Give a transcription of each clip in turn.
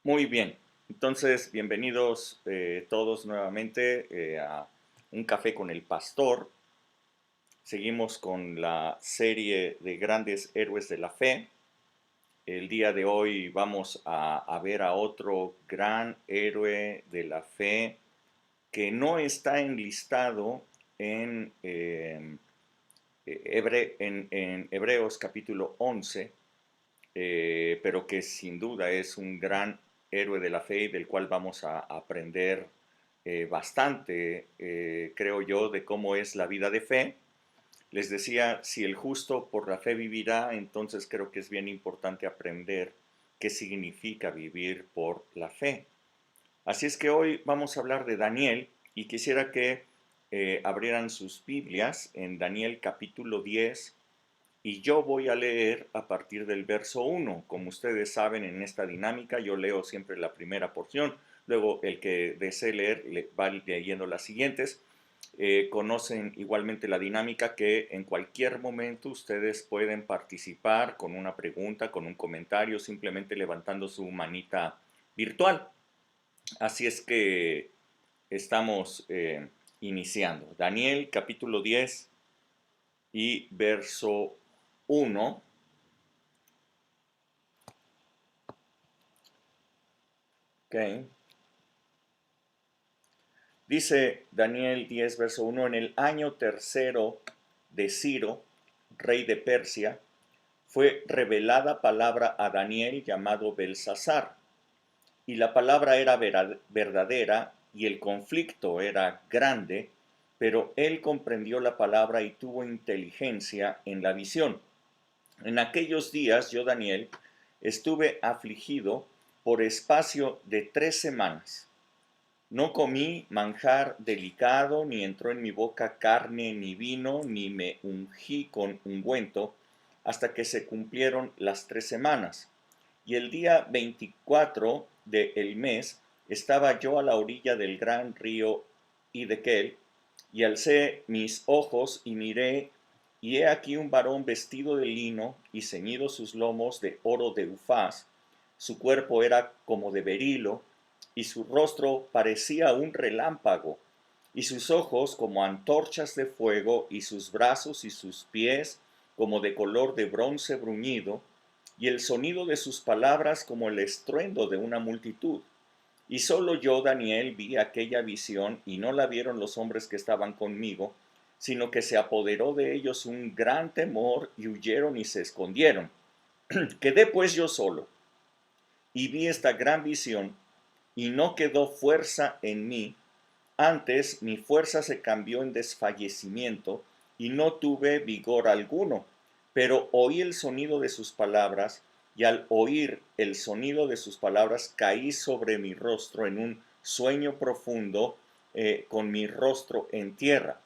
Muy bien, entonces bienvenidos todos nuevamente a Un Café con el Pastor. Seguimos con la serie de grandes héroes de la fe. El día de hoy vamos a ver a otro gran héroe de la fe que no está enlistado en, en Hebreos capítulo 11, pero que sin duda es un gran héroe de la fe y del cual vamos a aprender bastante, creo yo, de cómo es la vida de fe. Les decía, si el justo por la fe vivirá, entonces creo que es bien importante aprender qué significa vivir por la fe. Así es que hoy vamos a hablar de Daniel y quisiera que abrieran sus Biblias en Daniel capítulo 10 y yo voy a leer a partir del verso 1. Como ustedes saben, en esta dinámica yo leo siempre la primera porción, luego el que desee leer va leyendo las siguientes. Conocen igualmente la dinámica que en cualquier momento ustedes pueden participar con una pregunta, con un comentario, simplemente levantando su manita virtual. Así es que estamos iniciando. Daniel capítulo 10 y verso 1. Okay. Dice Daniel 10, verso 1, en el año tercero de Ciro, rey de Persia, fue revelada palabra a Daniel llamado Belsasar, y la palabra era verdadera y el conflicto era grande, pero él comprendió la palabra y tuvo inteligencia en la visión. En aquellos días yo, Daniel, estuve afligido por espacio de 3 semanas. No comí manjar delicado, ni entró en mi boca carne ni vino, ni me ungí con ungüento, hasta que se cumplieron las 3 semanas. Y el día 24 del mes estaba yo a la orilla del gran río Hiddekel, y alcé mis ojos y miré, y he aquí un varón vestido de lino y ceñidos sus lomos de oro de Ufaz. Su cuerpo era como de berilo, y su rostro parecía un relámpago, y sus ojos como antorchas de fuego, y sus brazos y sus pies como de color de bronce bruñido, y el sonido de sus palabras como el estruendo de una multitud. Y solo yo, Daniel, vi aquella visión, y no la vieron los hombres que estaban conmigo, sino que se apoderó de ellos un gran temor, y huyeron y se escondieron. Quedé pues yo solo, y vi esta gran visión, y no quedó fuerza en mí. Antes mi fuerza se cambió en desfallecimiento, y no tuve vigor alguno. Pero oí el sonido de sus palabras, y al oír el sonido de sus palabras caí sobre mi rostro en un sueño profundo, con mi rostro en tierra.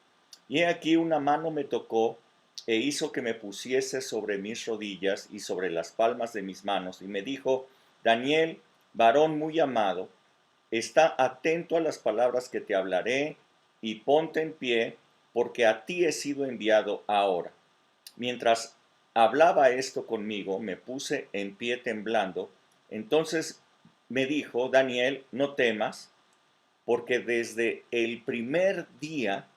Y he aquí una mano me tocó e hizo que me pusiese sobre mis rodillas y sobre las palmas de mis manos, y me dijo: Daniel, varón muy amado, está atento a las palabras que te hablaré, y ponte en pie, porque a ti he sido enviado ahora. Mientras hablaba esto conmigo, me puse en pie temblando. Entonces me dijo: Daniel, no temas, porque desde el primer día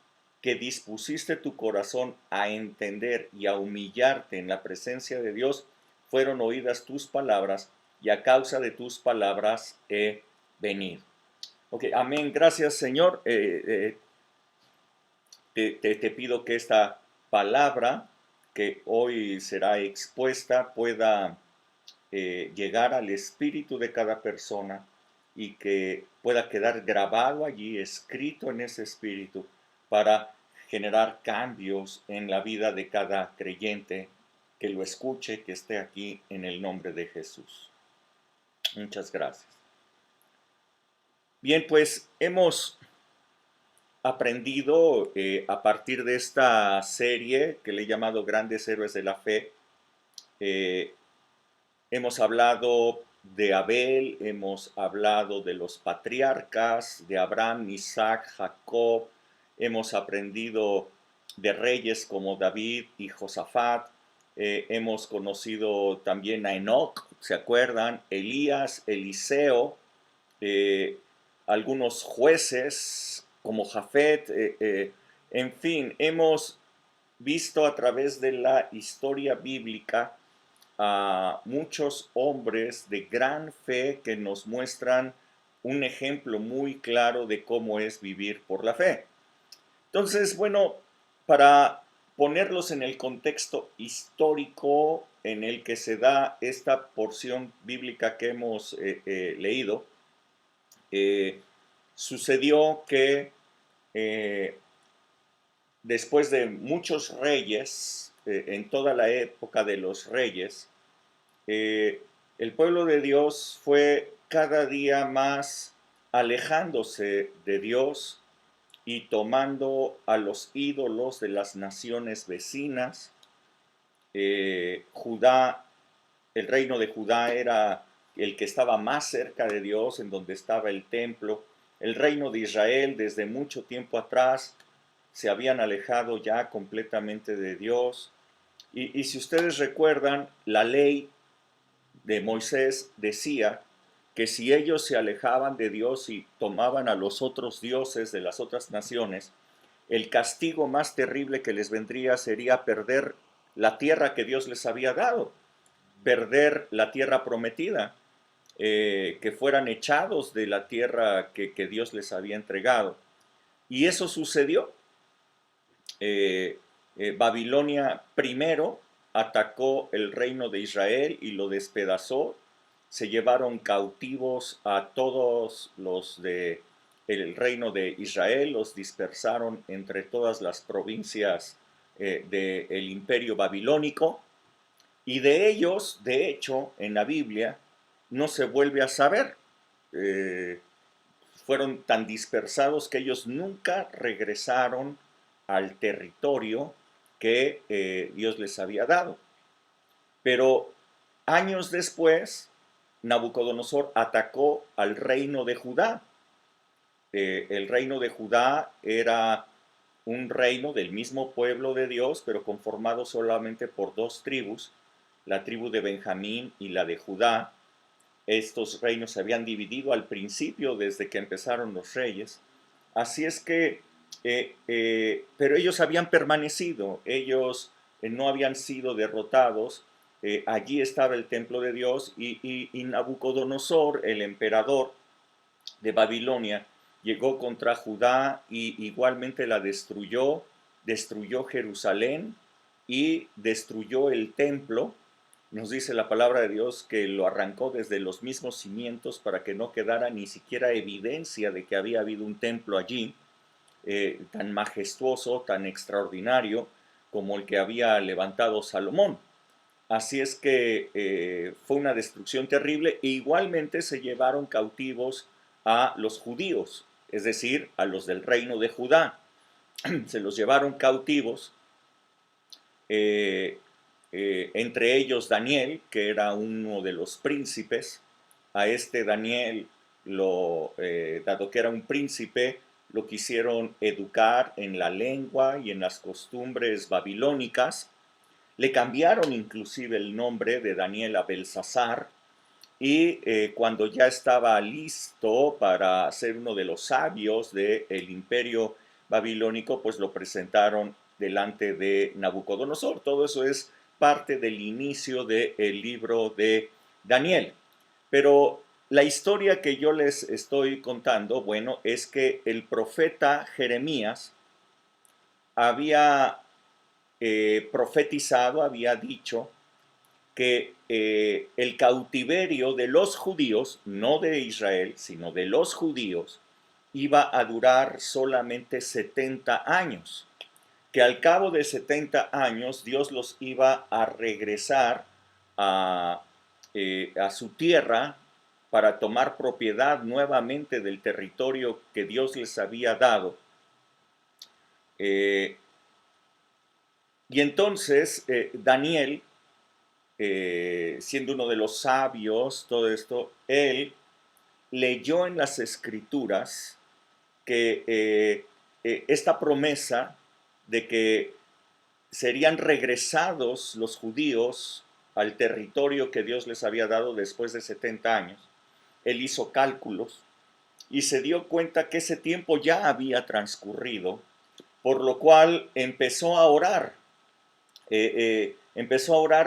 que dispusiste tu corazón a entender y a humillarte en la presencia de Dios, fueron oídas tus palabras, y a causa de tus palabras he venido. Ok, amén. Gracias, Señor. Te pido que esta palabra que hoy será expuesta pueda llegar al espíritu de cada persona, y que pueda quedar grabado allí, escrito en ese espíritu, para generar cambios en la vida de cada creyente que lo escuche, que esté aquí, en el nombre de Jesús. Muchas gracias. Bien, pues hemos aprendido a partir de esta serie que le he llamado Grandes Héroes de la Fe. eh, Hemos hablado de Abel, hemos hablado de los patriarcas, de Abraham, Isaac, Jacob, hemos aprendido de reyes como David y Josafat, hemos conocido también a Enoc, ¿se acuerdan? Elías, Eliseo, eh, algunos jueces como Jafet, en fin, hemos visto a través de la historia bíblica a muchos hombres de gran fe que nos muestran un ejemplo muy claro de cómo es vivir por la fe. Entonces, bueno, para ponerlos en el contexto histórico en el que se da esta porción bíblica que hemos leído, eh, sucedió que eh, después de muchos reyes, en toda la época de los reyes, el pueblo de Dios fue cada día más alejándose de Dios y tomando a los ídolos de las naciones vecinas. Judá, el reino de Judá era el que estaba más cerca de Dios, en donde estaba el templo. El reino de Israel desde mucho tiempo atrás se habían alejado ya completamente de Dios. Y si ustedes recuerdan, la ley de Moisés decía que si ellos se alejaban de Dios y tomaban a los otros dioses de las otras naciones, el castigo más terrible que les vendría sería perder la tierra que Dios les había dado, perder la tierra prometida, que fueran echados de la tierra que Dios les había entregado. Y eso sucedió. Babilonia primero atacó el reino de Israel y lo despedazó. Se llevaron cautivos a todos los de el reino de Israel, los dispersaron entre todas las provincias del imperio babilónico, y de ellos, de hecho, en la Biblia no se vuelve a saber. Eh, Fueron tan dispersados que ellos nunca regresaron al territorio que Dios les había dado. Pero años después, Nabucodonosor atacó al reino de Judá. El reino de Judá era un reino del mismo pueblo de Dios, pero conformado solamente por dos tribus, la tribu de Benjamín y la de Judá. Estos reinos se habían dividido al principio desde que empezaron los reyes. Así es que, pero ellos habían permanecido, ellos no habían sido derrotados. Allí estaba el templo de Dios y Nabucodonosor, el emperador de Babilonia, llegó contra Judá y igualmente la destruyó, destruyó Jerusalén y destruyó el templo. Nos dice la palabra de Dios que lo arrancó desde los mismos cimientos para que no quedara ni siquiera evidencia de que había habido un templo allí, tan majestuoso, tan extraordinario como el que había levantado Salomón. Así es que fue una destrucción terrible e igualmente se llevaron cautivos a los judíos, es decir, a los del reino de Judá. Se los llevaron cautivos, eh, entre ellos Daniel, que era uno de los príncipes. A este Daniel, dado que era un príncipe, lo quisieron educar en la lengua y en las costumbres babilónicas. Le cambiaron inclusive el nombre de Daniel a Belsasar, y cuando ya estaba listo para ser uno de los sabios del imperio babilónico, pues lo presentaron delante de Nabucodonosor. Todo eso es parte del inicio del libro de Daniel. Pero la historia que yo les estoy contando, bueno, es que el profeta Jeremías había profetizado, había dicho que el cautiverio de los judíos, no de Israel, sino de los judíos, iba a durar solamente 70 años, que al cabo de 70 años Dios los iba a regresar a su tierra para tomar propiedad nuevamente del territorio que Dios les había dado. Eh, y entonces Daniel, siendo uno de los sabios, todo esto, él leyó en las escrituras que esta promesa de que serían regresados los judíos al territorio que Dios les había dado después de 70 años. Él hizo cálculos y se dio cuenta que ese tiempo ya había transcurrido, por lo cual empezó a orar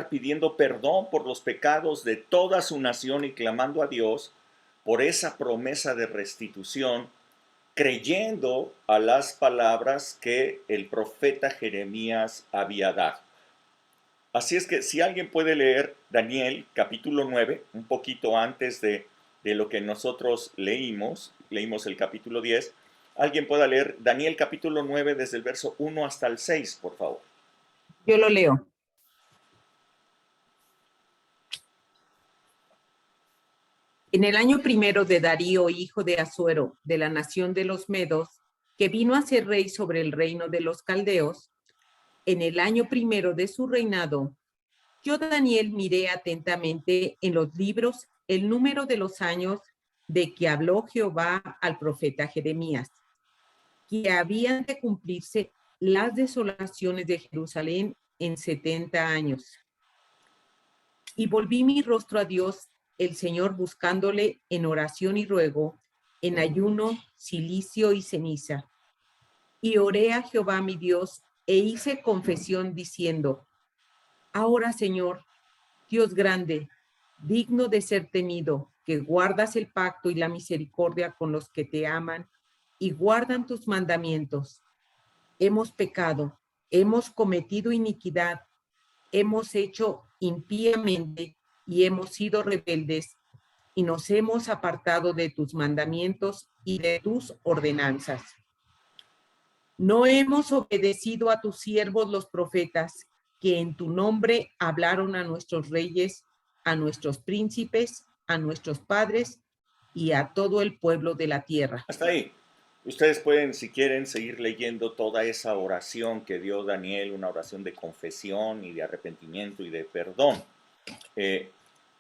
pidiendo perdón por los pecados de toda su nación y clamando a Dios por esa promesa de restitución, creyendo a las palabras que el profeta Jeremías había dado. Así es que si alguien puede leer Daniel capítulo 9, un poquito antes de lo que nosotros leímos el capítulo 10, alguien pueda leer Daniel capítulo 9 desde el verso 1 hasta el 6, por favor. Yo lo leo. En el año primero de Darío, hijo de Asuero, de la nación de los Medos, que vino a ser rey sobre el reino de los caldeos, en el año primero de su reinado, yo, Daniel, miré atentamente en los libros el número de los años de que habló Jehová al profeta Jeremías, que habían de cumplirse las desolaciones de Jerusalén en 70 años. Y volví mi rostro a Dios, el Señor, buscándole en oración y ruego, en ayuno, cilicio y ceniza. Y oré a Jehová mi Dios, e hice confesión diciendo: ahora, Señor, Dios grande, digno de ser temido, que guardas el pacto y la misericordia con los que te aman y guardan tus mandamientos. Hemos pecado, hemos cometido iniquidad, hemos hecho impíamente y hemos sido rebeldes y nos hemos apartado de tus mandamientos y de tus ordenanzas. No hemos obedecido a tus siervos los profetas, que en tu nombre hablaron a nuestros reyes, a nuestros príncipes, a nuestros padres y a todo el pueblo de la tierra. Hasta ahí. Ustedes pueden, si quieren, seguir leyendo toda esa oración que dio Daniel, una oración de confesión y de arrepentimiento y de perdón.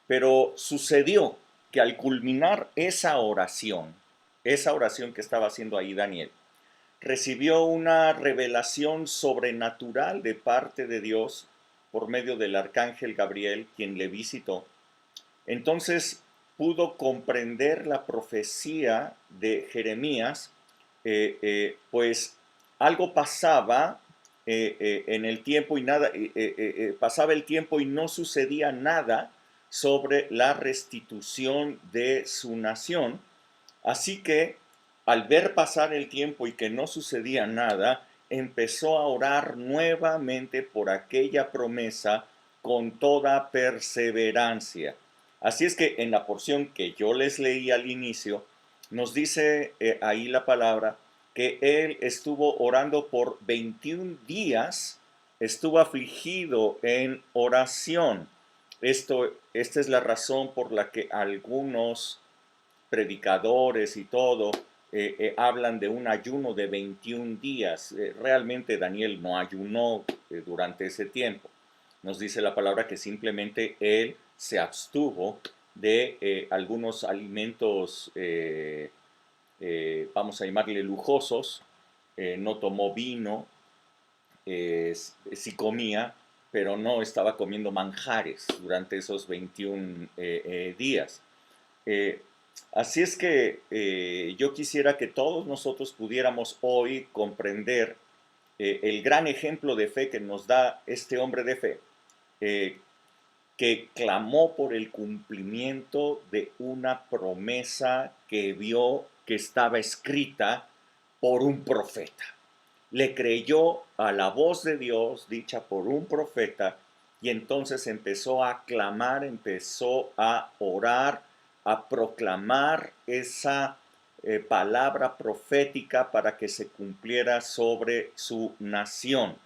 Pero sucedió que al culminar esa oración que estaba haciendo ahí Daniel, recibió una revelación sobrenatural de parte de Dios por medio del arcángel Gabriel, quien le visitó. Entonces pudo comprender la profecía de Jeremías, pues algo pasaba en el tiempo y nada, pasaba el tiempo y no sucedía nada sobre la restitución de su nación. Así que al ver pasar el tiempo y que no sucedía nada, empezó a orar nuevamente por aquella promesa con toda perseverancia. Así es que en la porción que yo les leí al inicio, nos dice ahí la palabra que él estuvo orando por 21 días, estuvo afligido en oración. Esta es la razón por la que algunos predicadores y todo hablan de un ayuno de 21 días. Realmente Daniel no ayunó durante ese tiempo. Nos dice la palabra que simplemente él se abstuvo de algunos alimentos, vamos a llamarle lujosos, no tomó vino, sí comía, pero no estaba comiendo manjares durante esos 21 días. Así es que yo quisiera que todos nosotros pudiéramos hoy comprender el gran ejemplo de fe que nos da este hombre de fe, eh, que clamó por el cumplimiento de una promesa que vio que estaba escrita por un profeta. Le creyó a la voz de Dios dicha por un profeta y entonces empezó a clamar, empezó a orar, a proclamar esa palabra profética para que se cumpliera sobre su nación.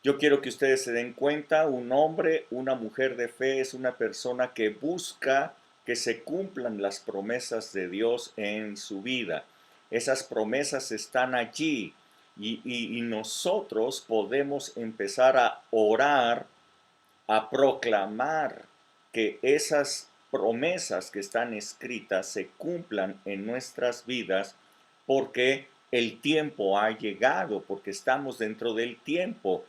Yo quiero que ustedes se den cuenta, un hombre, una mujer de fe es una persona que busca que se cumplan las promesas de Dios en su vida. Esas promesas están allí y nosotros podemos empezar a orar, a proclamar que esas promesas que están escritas se cumplan en nuestras vidas porque el tiempo ha llegado, porque estamos dentro del tiempo.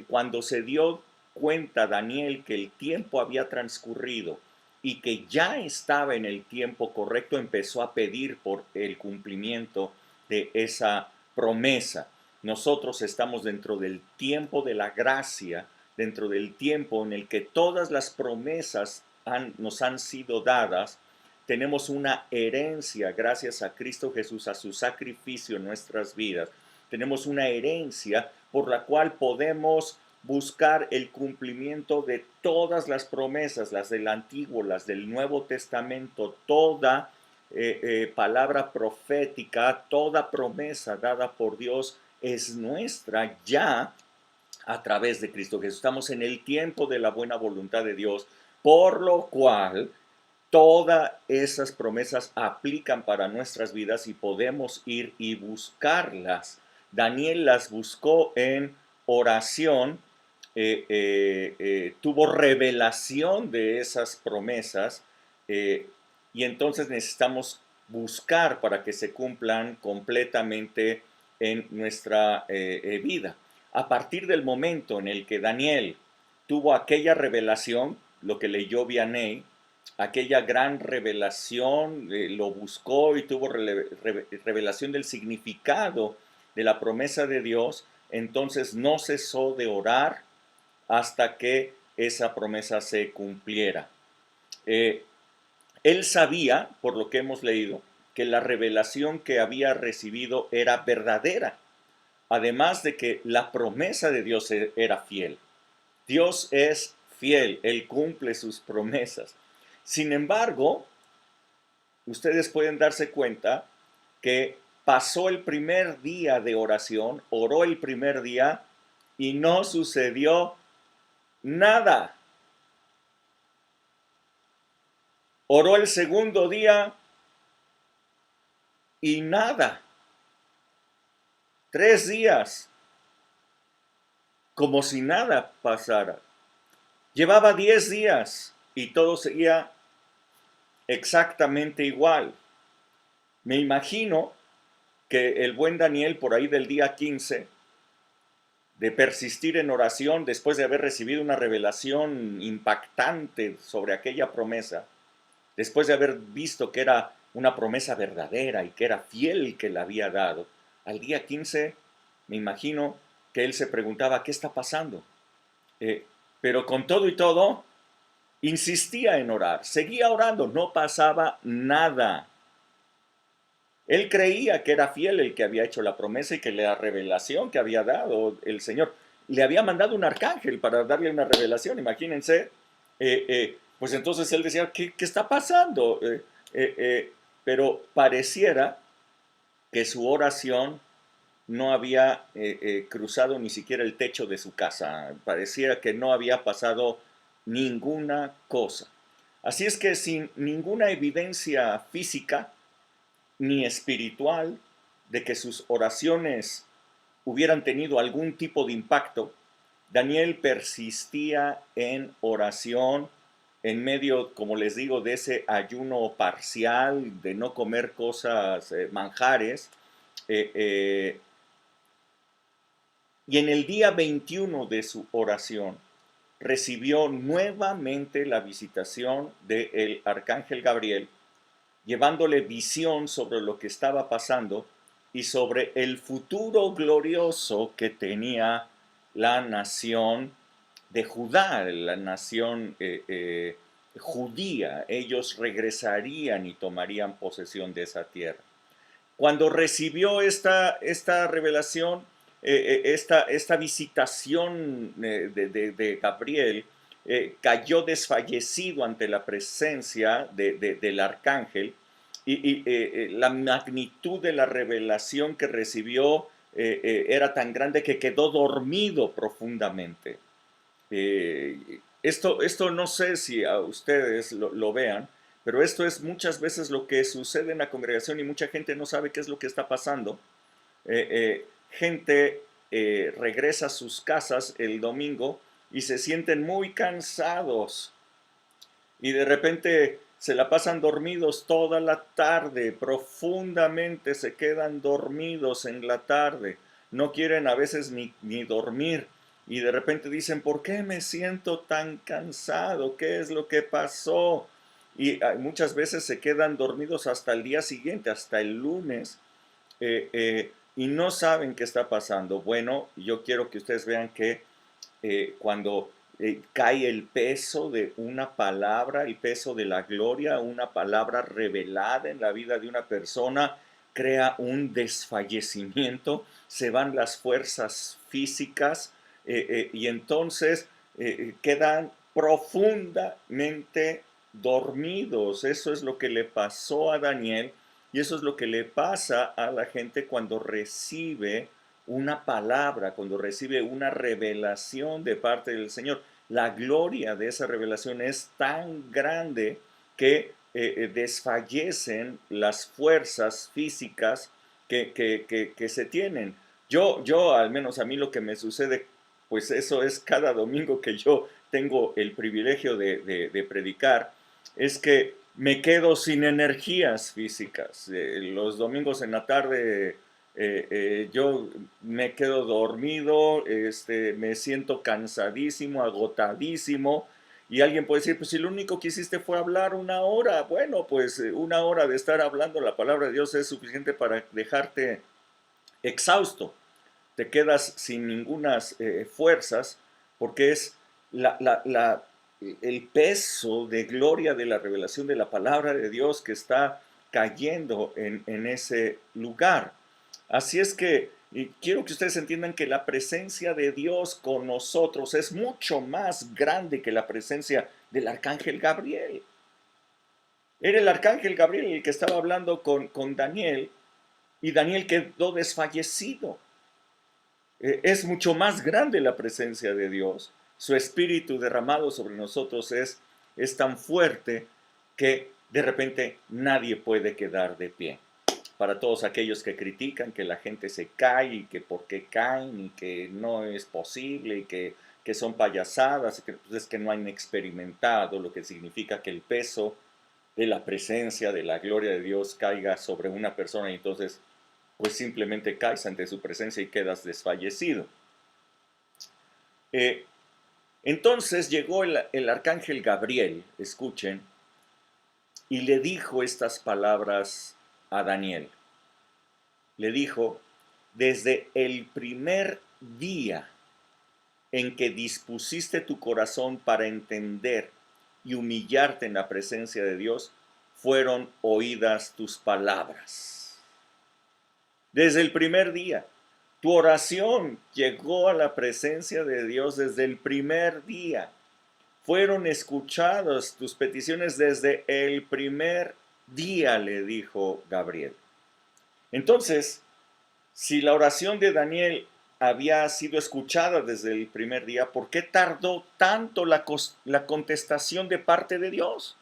cuando se dio cuenta Daniel que el tiempo había transcurrido y que ya estaba en el tiempo correcto, empezó a pedir por el cumplimiento de esa promesa. Nosotros estamos dentro del tiempo de la gracia, dentro del tiempo en el que todas las promesas nos han sido dadas. Tenemos una herencia gracias a Cristo Jesús, a su sacrificio en nuestras vidas. Tenemos una herencia por la cual podemos buscar el cumplimiento de todas las promesas, las del Antiguo, las del Nuevo Testamento, toda palabra profética, toda promesa dada por Dios es nuestra ya a través de Cristo Jesús. Estamos en el tiempo de la buena voluntad de Dios, por lo cual todas esas promesas aplican para nuestras vidas y podemos ir y buscarlas. Daniel las buscó en oración, tuvo revelación de esas promesas, y entonces necesitamos buscar para que se cumplan completamente en nuestra vida. A partir del momento en el que Daniel tuvo aquella revelación, lo que leyó Vianney, aquella gran revelación, lo buscó y tuvo revelación del significado de la promesa de Dios, entonces no cesó de orar hasta que esa promesa se cumpliera. Él sabía, por lo que hemos leído, que la revelación que había recibido era verdadera, además de que la promesa de Dios era fiel. Dios es fiel, Él cumple sus promesas. Sin embargo, ustedes pueden darse cuenta que pasó el primer día de oración, oró el primer día y no sucedió nada. Oró el segundo día y nada. 3 días, como si nada pasara. Llevaba 10 días y todo seguía exactamente igual. Me imagino que el buen Daniel, por ahí del día 15, de persistir en oración después de haber recibido una revelación impactante sobre aquella promesa, después de haber visto que era una promesa verdadera y que era fiel que la había dado, al día 15 me imagino que él se preguntaba, ¿qué está pasando? Pero con todo y todo, insistía en orar, seguía orando, no pasaba nada. Él creía que era fiel el que había hecho la promesa y que la revelación que había dado el Señor, le había mandado un arcángel para darle una revelación, imagínense. Pues entonces él decía, ¿qué está pasando? Pero pareciera que su oración no había cruzado ni siquiera el techo de su casa, pareciera que no había pasado ninguna cosa. Así es que sin ninguna evidencia física ni espiritual de que sus oraciones hubieran tenido algún tipo de impacto, Daniel persistía en oración en medio, como les digo, de ese ayuno parcial, de no comer cosas, manjares. Y en el día 21 de su oración recibió nuevamente la visitación del arcángel Gabriel, llevándole visión sobre lo que estaba pasando y sobre el futuro glorioso que tenía la nación de Judá, la nación judía. Ellos regresarían y tomarían posesión de esa tierra. Cuando recibió esta revelación, esta visitación de Gabriel, cayó desfallecido ante la presencia del arcángel y la magnitud de la revelación que recibió era tan grande que quedó dormido profundamente. Esto no sé si a ustedes lo vean, pero esto es muchas veces lo que sucede en la congregación y mucha gente no sabe qué es lo que está pasando. Gente regresa a sus casas el domingo y se sienten muy cansados y de repente se la pasan dormidos toda la tarde, profundamente se quedan dormidos en la tarde, no quieren a veces ni dormir y de repente dicen, ¿por qué me siento tan cansado? ¿Qué es lo que pasó? Y muchas veces se quedan dormidos hasta el día siguiente, hasta el lunes, y no saben qué está pasando. Bueno, yo quiero que ustedes vean que cuando cae el peso de una palabra, el peso de la gloria, una palabra revelada en la vida de una persona, crea un desfallecimiento, se van las fuerzas físicas y entonces quedan profundamente dormidos. Eso es lo que le pasó a Daniel y eso es lo que le pasa a la gente cuando recibe una palabra, cuando recibe una revelación de parte del Señor. La gloria de esa revelación es tan grande que desfallecen las fuerzas físicas que se tienen. Yo, al menos a mí lo que me sucede, pues eso es cada domingo que yo tengo el privilegio de predicar, es que me quedo sin energías físicas. Los domingos en la tarde yo me quedo dormido, me siento cansadísimo, agotadísimo, y alguien puede decir, pues si lo único que hiciste fue hablar una hora, bueno, pues una hora de estar hablando la palabra de Dios es suficiente para dejarte exhausto, te quedas sin ninguna fuerzas, porque es el peso de gloria de la revelación de la palabra de Dios que está cayendo en ese lugar. Así es que quiero que ustedes entiendan que la presencia de Dios con nosotros es mucho más grande que la presencia del arcángel Gabriel. Era el arcángel Gabriel el que estaba hablando con Daniel y Daniel quedó desfallecido. Es mucho más grande la presencia de Dios. Su espíritu derramado sobre nosotros es tan fuerte que de repente nadie puede quedar de pie. Para todos aquellos que critican que la gente se cae y que por qué caen y que no es posible y que son payasadas y que pues, es que no han experimentado, lo que significa que el peso de la presencia, de la gloria de Dios caiga sobre una persona y entonces pues simplemente caes ante su presencia y quedas desfallecido. Entonces llegó el arcángel Gabriel, escuchen, y le dijo estas palabras a Daniel. Le dijo, desde el primer día en que dispusiste tu corazón para entender y humillarte en la presencia de Dios, fueron oídas tus palabras. Desde el primer día. Tu oración llegó a la presencia de Dios desde el primer día. Fueron escuchadas tus peticiones desde el primer día, le dijo Gabriel. Entonces, si la oración de Daniel había sido escuchada desde el primer día, ¿por qué tardó tanto la contestación de parte de Dios?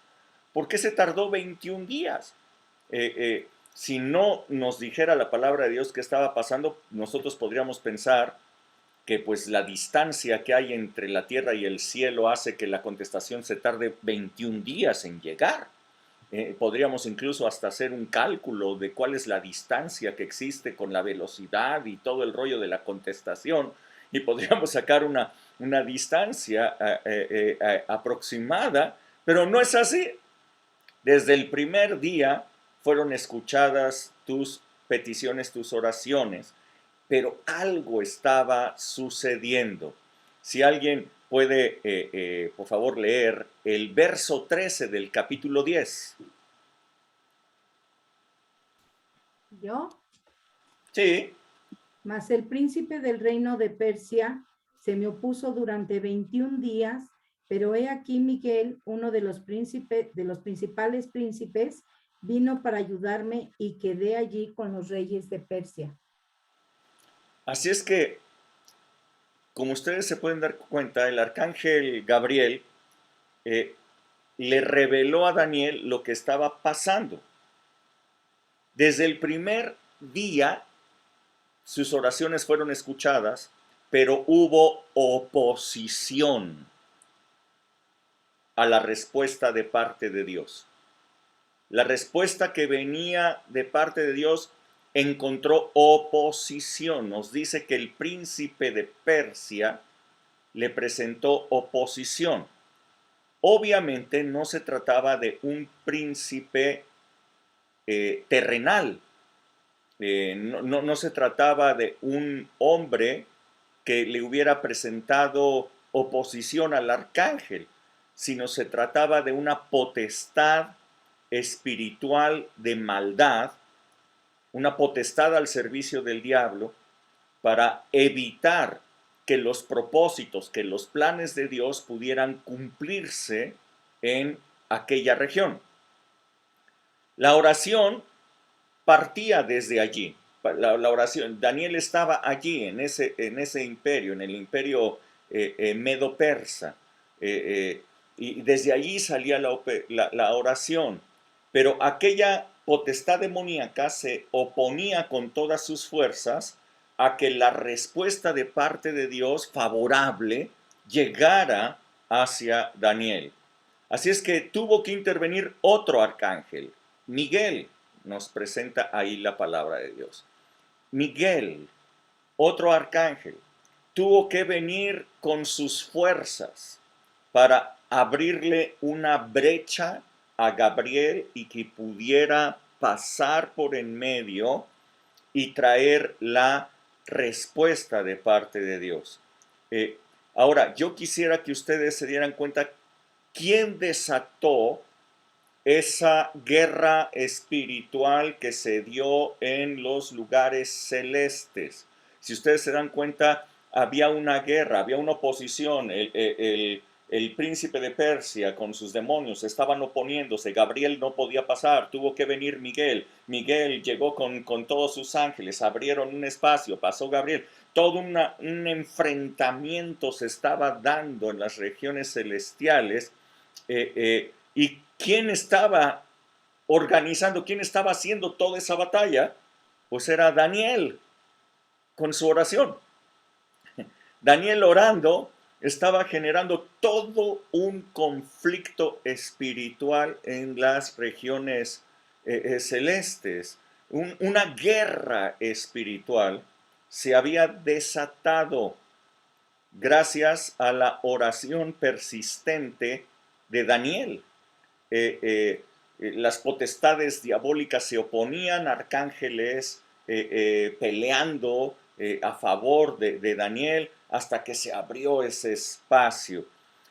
¿Por qué se tardó 21 días? Si no nos dijera la palabra de Dios qué estaba pasando, nosotros podríamos pensar que pues la distancia que hay entre la tierra y el cielo hace que la contestación se tarde 21 días en llegar. Podríamos incluso hasta hacer un cálculo de cuál es la distancia que existe con la velocidad y todo el rollo de la contestación y podríamos sacar una distancia aproximada, pero no es así. Desde el primer día fueron escuchadas tus peticiones, tus oraciones, pero algo estaba sucediendo. Si alguien puede, por favor, leer el verso 13 del capítulo 10. ¿Yo? Sí. Mas el príncipe del reino de Persia se me opuso durante 21 días, pero he aquí Miguel, uno de los principales príncipes, vino para ayudarme y quedé allí con los reyes de Persia. Así es que, como ustedes se pueden dar cuenta, el arcángel Gabriel le reveló a Daniel lo que estaba pasando. Desde el primer día, sus oraciones fueron escuchadas, pero hubo oposición a la respuesta de parte de Dios. La respuesta que venía de parte de Dios encontró oposición. Nos dice que el príncipe de Persia le presentó oposición. Obviamente no se trataba de un príncipe terrenal, no se trataba de un hombre que le hubiera presentado oposición al arcángel, sino se trataba de una potestad espiritual de maldad, una potestad al servicio del diablo para evitar que los propósitos, que los planes de Dios pudieran cumplirse en aquella región. La oración partía desde allí. La oración, Daniel estaba allí en ese imperio, en el imperio medo-persa, y desde allí salía la oración. Pero aquella potestad demoníaca se oponía con todas sus fuerzas a que la respuesta de parte de Dios favorable llegara hacia Daniel. Así es que tuvo que intervenir otro arcángel, Miguel. Nos presenta ahí la palabra de Dios. Miguel, otro arcángel, tuvo que venir con sus fuerzas para abrirle una brecha a Gabriel y que pudiera pasar por en medio y traer la respuesta de parte de Dios. Ahora, yo quisiera que ustedes se dieran cuenta quién desató esa guerra espiritual que se dio en los lugares celestes. Si ustedes se dan cuenta, había una guerra, había una oposición. El príncipe de Persia con sus demonios estaban oponiéndose. Gabriel no podía pasar, tuvo que venir Miguel. Miguel llegó con todos sus ángeles, abrieron un espacio, pasó Gabriel. Todo un enfrentamiento se estaba dando en las regiones celestiales. ¿Y quién estaba organizando, quién estaba haciendo toda esa batalla? Pues era Daniel con su oración. Daniel orando estaba generando todo un conflicto espiritual en las regiones celestes. Una guerra espiritual se había desatado gracias a la oración persistente de Daniel. Las potestades diabólicas se oponían, arcángeles peleando a favor de Daniel, hasta que se abrió ese espacio.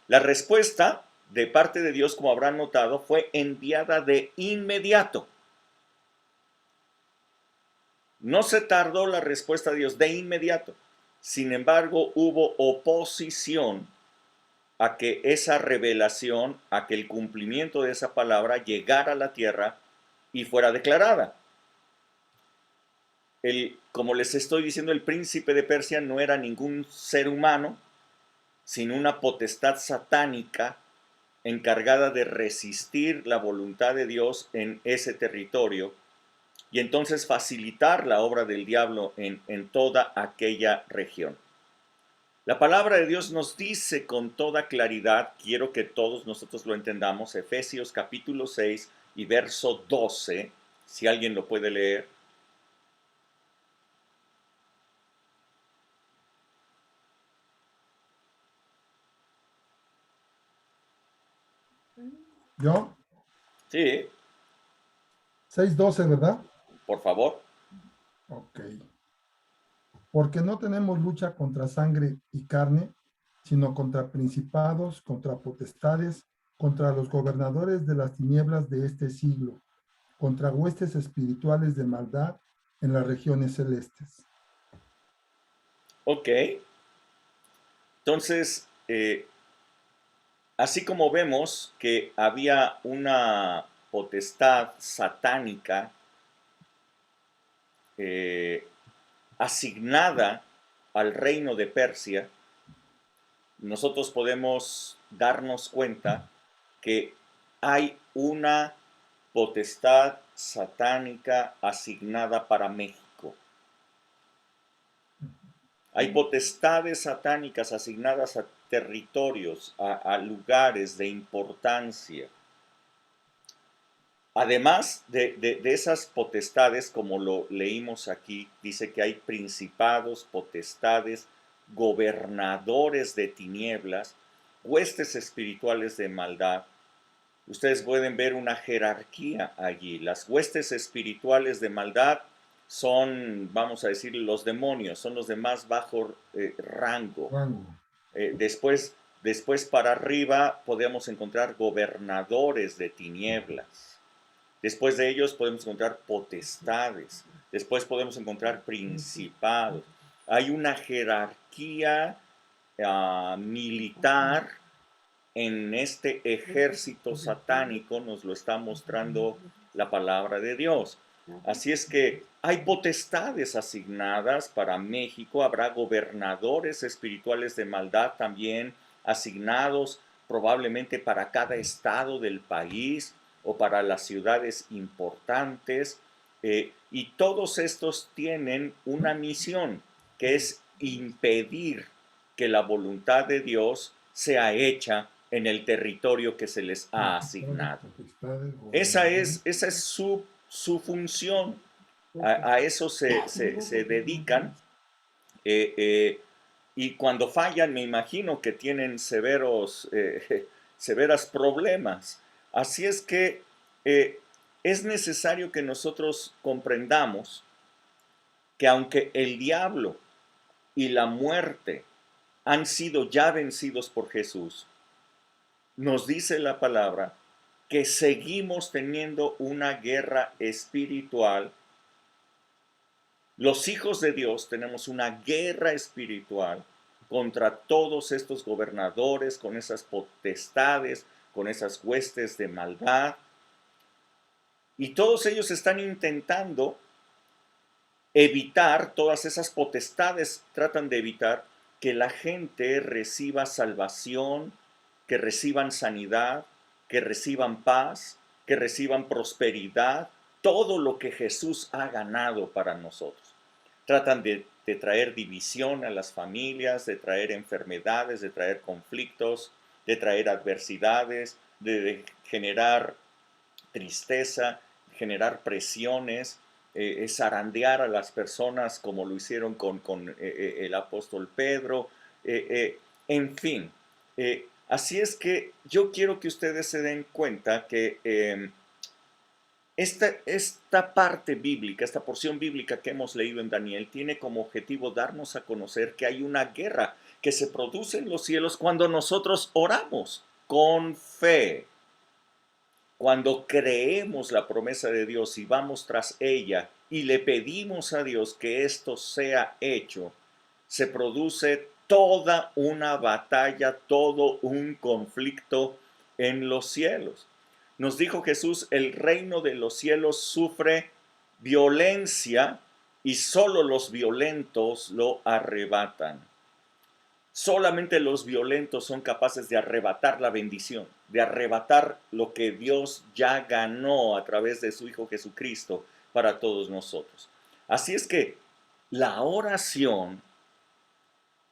La respuesta de parte de Dios, como habrán notado, fue enviada de inmediato. No se tardó la respuesta de Dios, de inmediato. Sin embargo, hubo oposición a que esa revelación, a que el cumplimiento de esa palabra llegara a la tierra y fuera declarada. Como les estoy diciendo, el príncipe de Persia no era ningún ser humano, sino una potestad satánica encargada de resistir la voluntad de Dios en ese territorio y entonces facilitar la obra del diablo en toda aquella región. La palabra de Dios nos dice con toda claridad, quiero que todos nosotros lo entendamos, Efesios capítulo 6 y verso 12, si alguien lo puede leer. ¿Yo? Sí, 6:12, ¿verdad? por favor. Ok. Porque no tenemos lucha contra sangre y carne, sino contra principados, contra potestades, contra los gobernadores de las tinieblas de este siglo, contra huestes espirituales de maldad en las regiones celestes. Ok. Entonces, así como vemos que había una potestad satánica asignada al reino de Persia, nosotros podemos darnos cuenta que hay una potestad satánica asignada para México. Hay potestades satánicas asignadas a territorios, a lugares de importancia. Además de esas potestades, como lo leímos aquí, dice que hay principados, potestades, gobernadores de tinieblas, huestes espirituales de maldad. Ustedes pueden ver una jerarquía allí. Las huestes espirituales de maldad son, vamos a decir, los demonios, son los de más bajo rango. rango. Después para arriba podemos encontrar gobernadores de tinieblas. Después de ellos podemos encontrar potestades. Después podemos encontrar principados. Hay una jerarquía militar en este ejército satánico, nos lo está mostrando la palabra de Dios. Así es que hay potestades asignadas para México, habrá gobernadores espirituales de maldad también asignados probablemente para cada estado del país o para las ciudades importantes, y todos estos tienen una misión, que es impedir que la voluntad de Dios sea hecha en el territorio que se les ha asignado. Esa es su función. A eso se dedican. Y cuando fallan, me imagino que tienen severas problemas. Así es que es necesario que nosotros comprendamos que aunque el diablo y la muerte han sido ya vencidos por Jesús, nos dice la palabra que seguimos teniendo una guerra espiritual. Los hijos de Dios tenemos una guerra espiritual contra todos estos gobernadores, con esas potestades, con esas huestes de maldad. Y todos ellos están intentando evitar, todas esas potestades tratan de evitar que la gente reciba salvación, que reciban sanidad, que reciban paz, que reciban prosperidad, todo lo que Jesús ha ganado para nosotros. Tratan de traer división a las familias, de traer enfermedades, de traer conflictos, de traer adversidades, de generar tristeza, generar presiones, zarandear a las personas como lo hicieron con el apóstol Pedro, en fin. Así es que yo quiero que ustedes se den cuenta que esta parte bíblica, esta porción bíblica que hemos leído en Daniel, tiene como objetivo darnos a conocer que hay una guerra que se produce en los cielos cuando nosotros oramos con fe. Cuando creemos la promesa de Dios y vamos tras ella y le pedimos a Dios que esto sea hecho, se produce toda una batalla, todo un conflicto en los cielos. Nos dijo Jesús, el reino de los cielos sufre violencia y solo los violentos lo arrebatan. Solamente los violentos son capaces de arrebatar la bendición, de arrebatar lo que Dios ya ganó a través de su Hijo Jesucristo para todos nosotros. Así es que la oración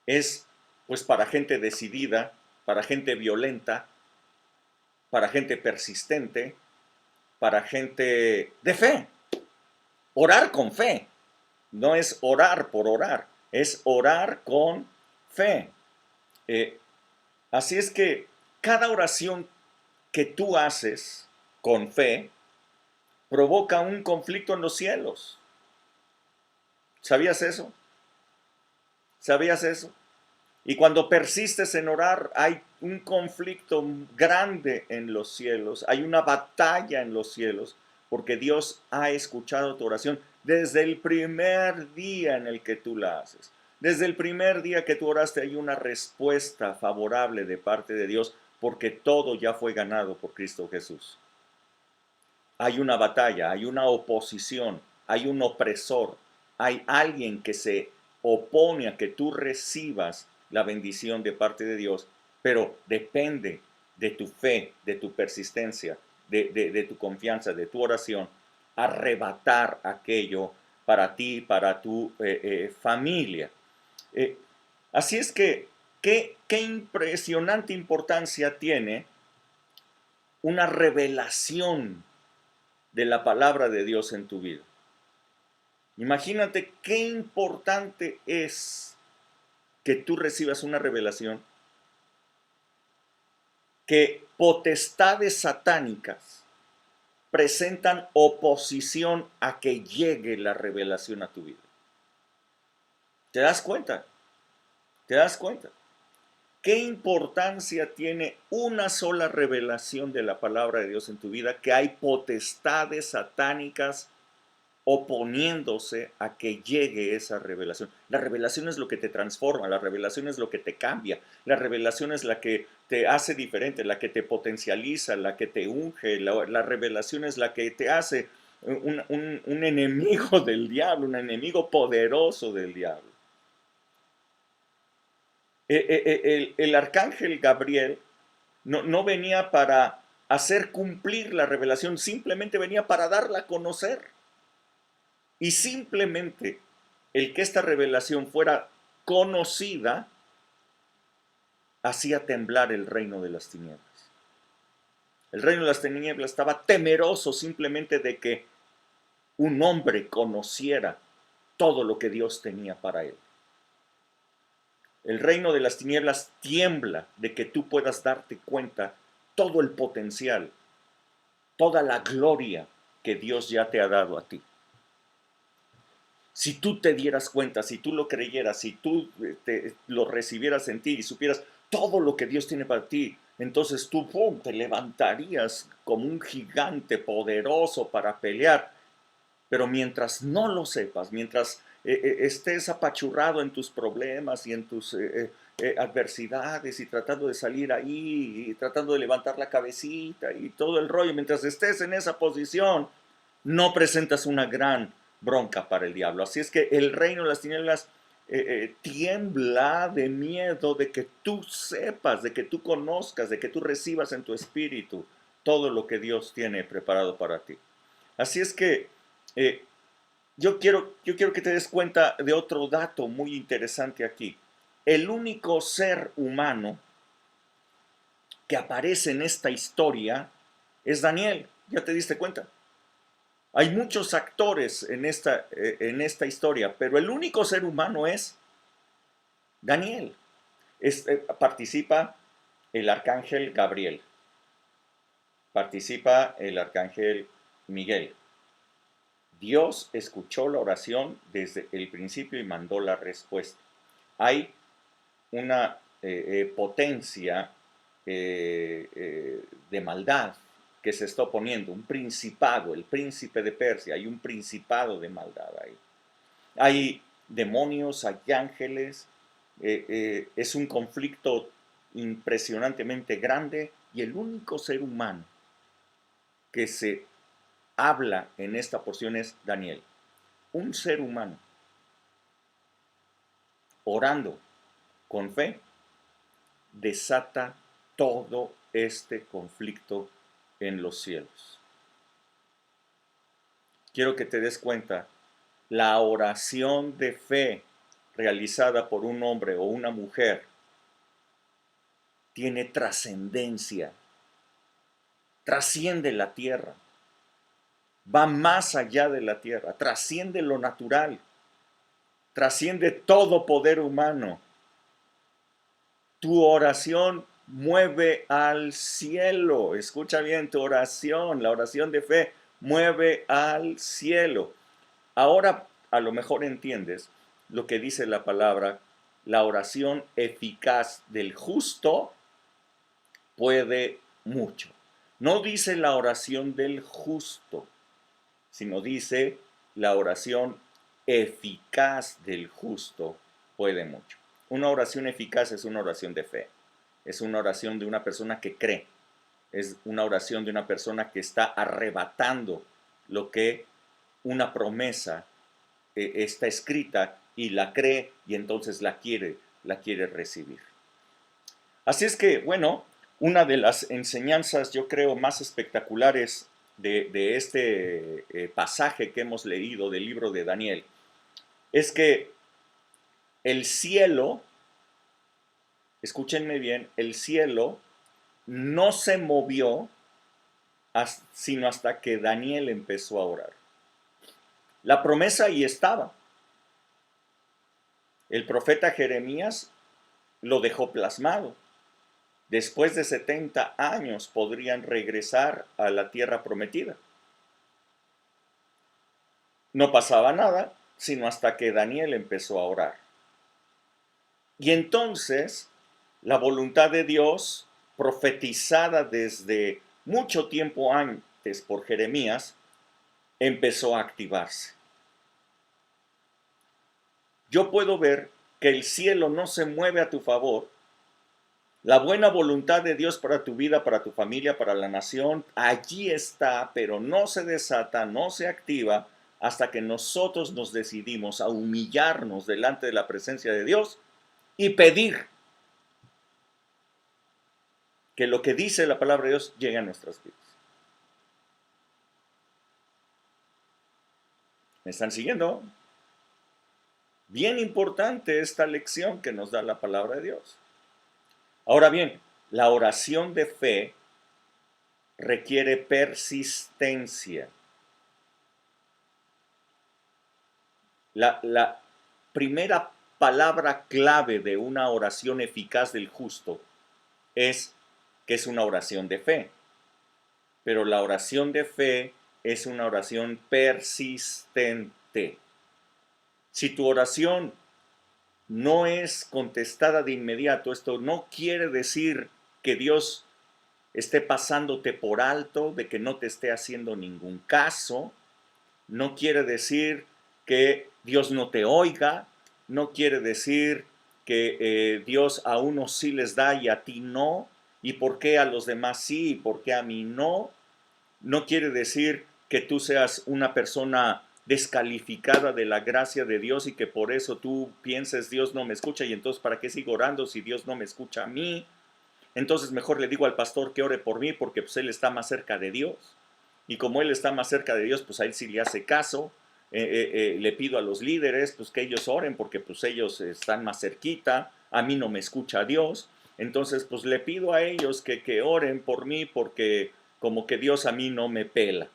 es pues para gente decidida, para gente violenta, para gente persistente, para gente de fe. Orar con fe. No es orar por orar, es orar con fe. Así es que cada oración que tú haces con fe provoca un conflicto en los cielos. ¿Sabías eso? ¿Sabías eso? Y cuando persistes en orar, hay un conflicto grande en los cielos, hay una batalla en los cielos, porque Dios ha escuchado tu oración desde el primer día en el que tú la haces. Desde el primer día que tú oraste hay una respuesta favorable de parte de Dios, porque todo ya fue ganado por Cristo Jesús. Hay una batalla, hay una oposición, hay un opresor, hay alguien que se opone a que tú recibas la bendición de parte de Dios, pero depende de tu fe, de tu persistencia, de tu confianza, de tu oración, arrebatar aquello para ti, para tu familia. Así es que, qué impresionante importancia tiene una revelación de la palabra de Dios en tu vida. Imagínate qué importante es que tú recibas una revelación que potestades satánicas presentan oposición a que llegue la revelación a tu vida. ¿Te das cuenta? ¿Te das cuenta? ¿Qué importancia tiene una sola revelación de la palabra de Dios en tu vida? Que hay potestades satánicas oponiéndose a que llegue esa revelación. La revelación es lo que te transforma, la revelación es lo que te cambia, la revelación es la que te hace diferente, la que te potencializa, la que te unge, la revelación es la que te hace un enemigo del diablo, un enemigo poderoso del diablo. El arcángel Gabriel no venía para hacer cumplir la revelación, simplemente venía para darla a conocer. Y simplemente el que esta revelación fuera conocida hacía temblar el reino de las tinieblas. El reino de las tinieblas estaba temeroso simplemente de que un hombre conociera todo lo que Dios tenía para él. El reino de las tinieblas tiembla de que tú puedas darte cuenta todo el potencial, toda la gloria que Dios ya te ha dado a ti. Si tú te dieras cuenta, si tú lo creyeras, si tú lo recibieras en ti y supieras todo lo que Dios tiene para ti, entonces tú te levantarías como un gigante poderoso para pelear. Pero mientras no lo sepas, mientras estés apachurrado en tus problemas y en tus adversidades y tratando de salir ahí y tratando de levantar la cabecita y todo el rollo, mientras estés en esa posición, no presentas una gran bronca para el diablo. Así es que el reino de las tinieblas tiembla de miedo de que tú sepas, de que tú conozcas, de que tú recibas en tu espíritu todo lo que Dios tiene preparado para ti. Así es que yo quiero que te des cuenta de otro dato muy interesante aquí. El único ser humano que aparece en esta historia es Daniel. ¿Ya te diste cuenta? Hay muchos actores en esta historia, pero el único ser humano es Daniel. Participa el arcángel Gabriel. Participa el arcángel Miguel. Dios escuchó la oración desde el principio y mandó la respuesta. Hay una potencia de maldad que se está oponiendo, un principado, el príncipe de Persia, hay un principado de maldad ahí. Hay demonios, hay ángeles, es un conflicto impresionantemente grande y el único ser humano que se habla en esta porción es Daniel. Un ser humano orando con fe desata todo este conflicto en los cielos. Quiero que te des cuenta, la oración de fe realizada por un hombre o una mujer tiene trascendencia, trasciende la tierra, va más allá de la tierra, trasciende lo natural, trasciende todo poder humano. Tu oración mueve al cielo. Escucha bien, tu oración, la oración de fe, mueve al cielo. Ahora a lo mejor entiendes lo que dice la palabra, la oración eficaz del justo puede mucho. No dice la oración del justo, sino dice la oración eficaz del justo puede mucho. Una oración eficaz es una oración de fe, es una oración de una persona que cree, es una oración de una persona que está arrebatando lo que una promesa está escrita y la cree y entonces la quiere recibir. Así es que, bueno, una de las enseñanzas, yo creo, más espectaculares de este pasaje que hemos leído del libro de Daniel es que el cielo, escúchenme bien, el cielo no se movió sino hasta que Daniel empezó a orar. La promesa ahí estaba. El profeta Jeremías lo dejó plasmado. Después de 70 años podrían regresar a la tierra prometida. No pasaba nada, sino hasta que Daniel empezó a orar. Y entonces, la voluntad de Dios, profetizada desde mucho tiempo antes por Jeremías, empezó a activarse. Yo puedo ver que el cielo no se mueve a tu favor. La buena voluntad de Dios para tu vida, para tu familia, para la nación, allí está, pero no se desata, no se activa hasta que nosotros nos decidimos a humillarnos delante de la presencia de Dios y pedir que lo que dice la palabra de Dios llegue a nuestras vidas. ¿Me están siguiendo? Bien importante esta lección que nos da la palabra de Dios. Ahora bien, la oración de fe requiere persistencia. La primera palabra clave de una oración eficaz del justo es que es una oración de fe. Pero la oración de fe es una oración persistente. Si tu oración no es contestada de inmediato, esto no quiere decir que Dios esté pasándote por alto, de que no te esté haciendo ningún caso. No quiere decir que Dios no te oiga. No quiere decir que Dios a unos sí les da y a ti no. ¿Y por qué a los demás sí y por qué a mí no? No quiere decir que tú seas una persona descalificada de la gracia de Dios y que por eso tú pienses Dios no me escucha y entonces ¿para qué sigo orando si Dios no me escucha a mí? Entonces mejor le digo al pastor que ore por mí porque pues él está más cerca de Dios. Y como él está más cerca de Dios, pues a él sí le hace caso. Le pido a los líderes pues que ellos oren porque pues ellos están más cerquita. A mí no me escucha Dios. Entonces pues le pido a ellos que oren por mí porque como que Dios a mí no me pela.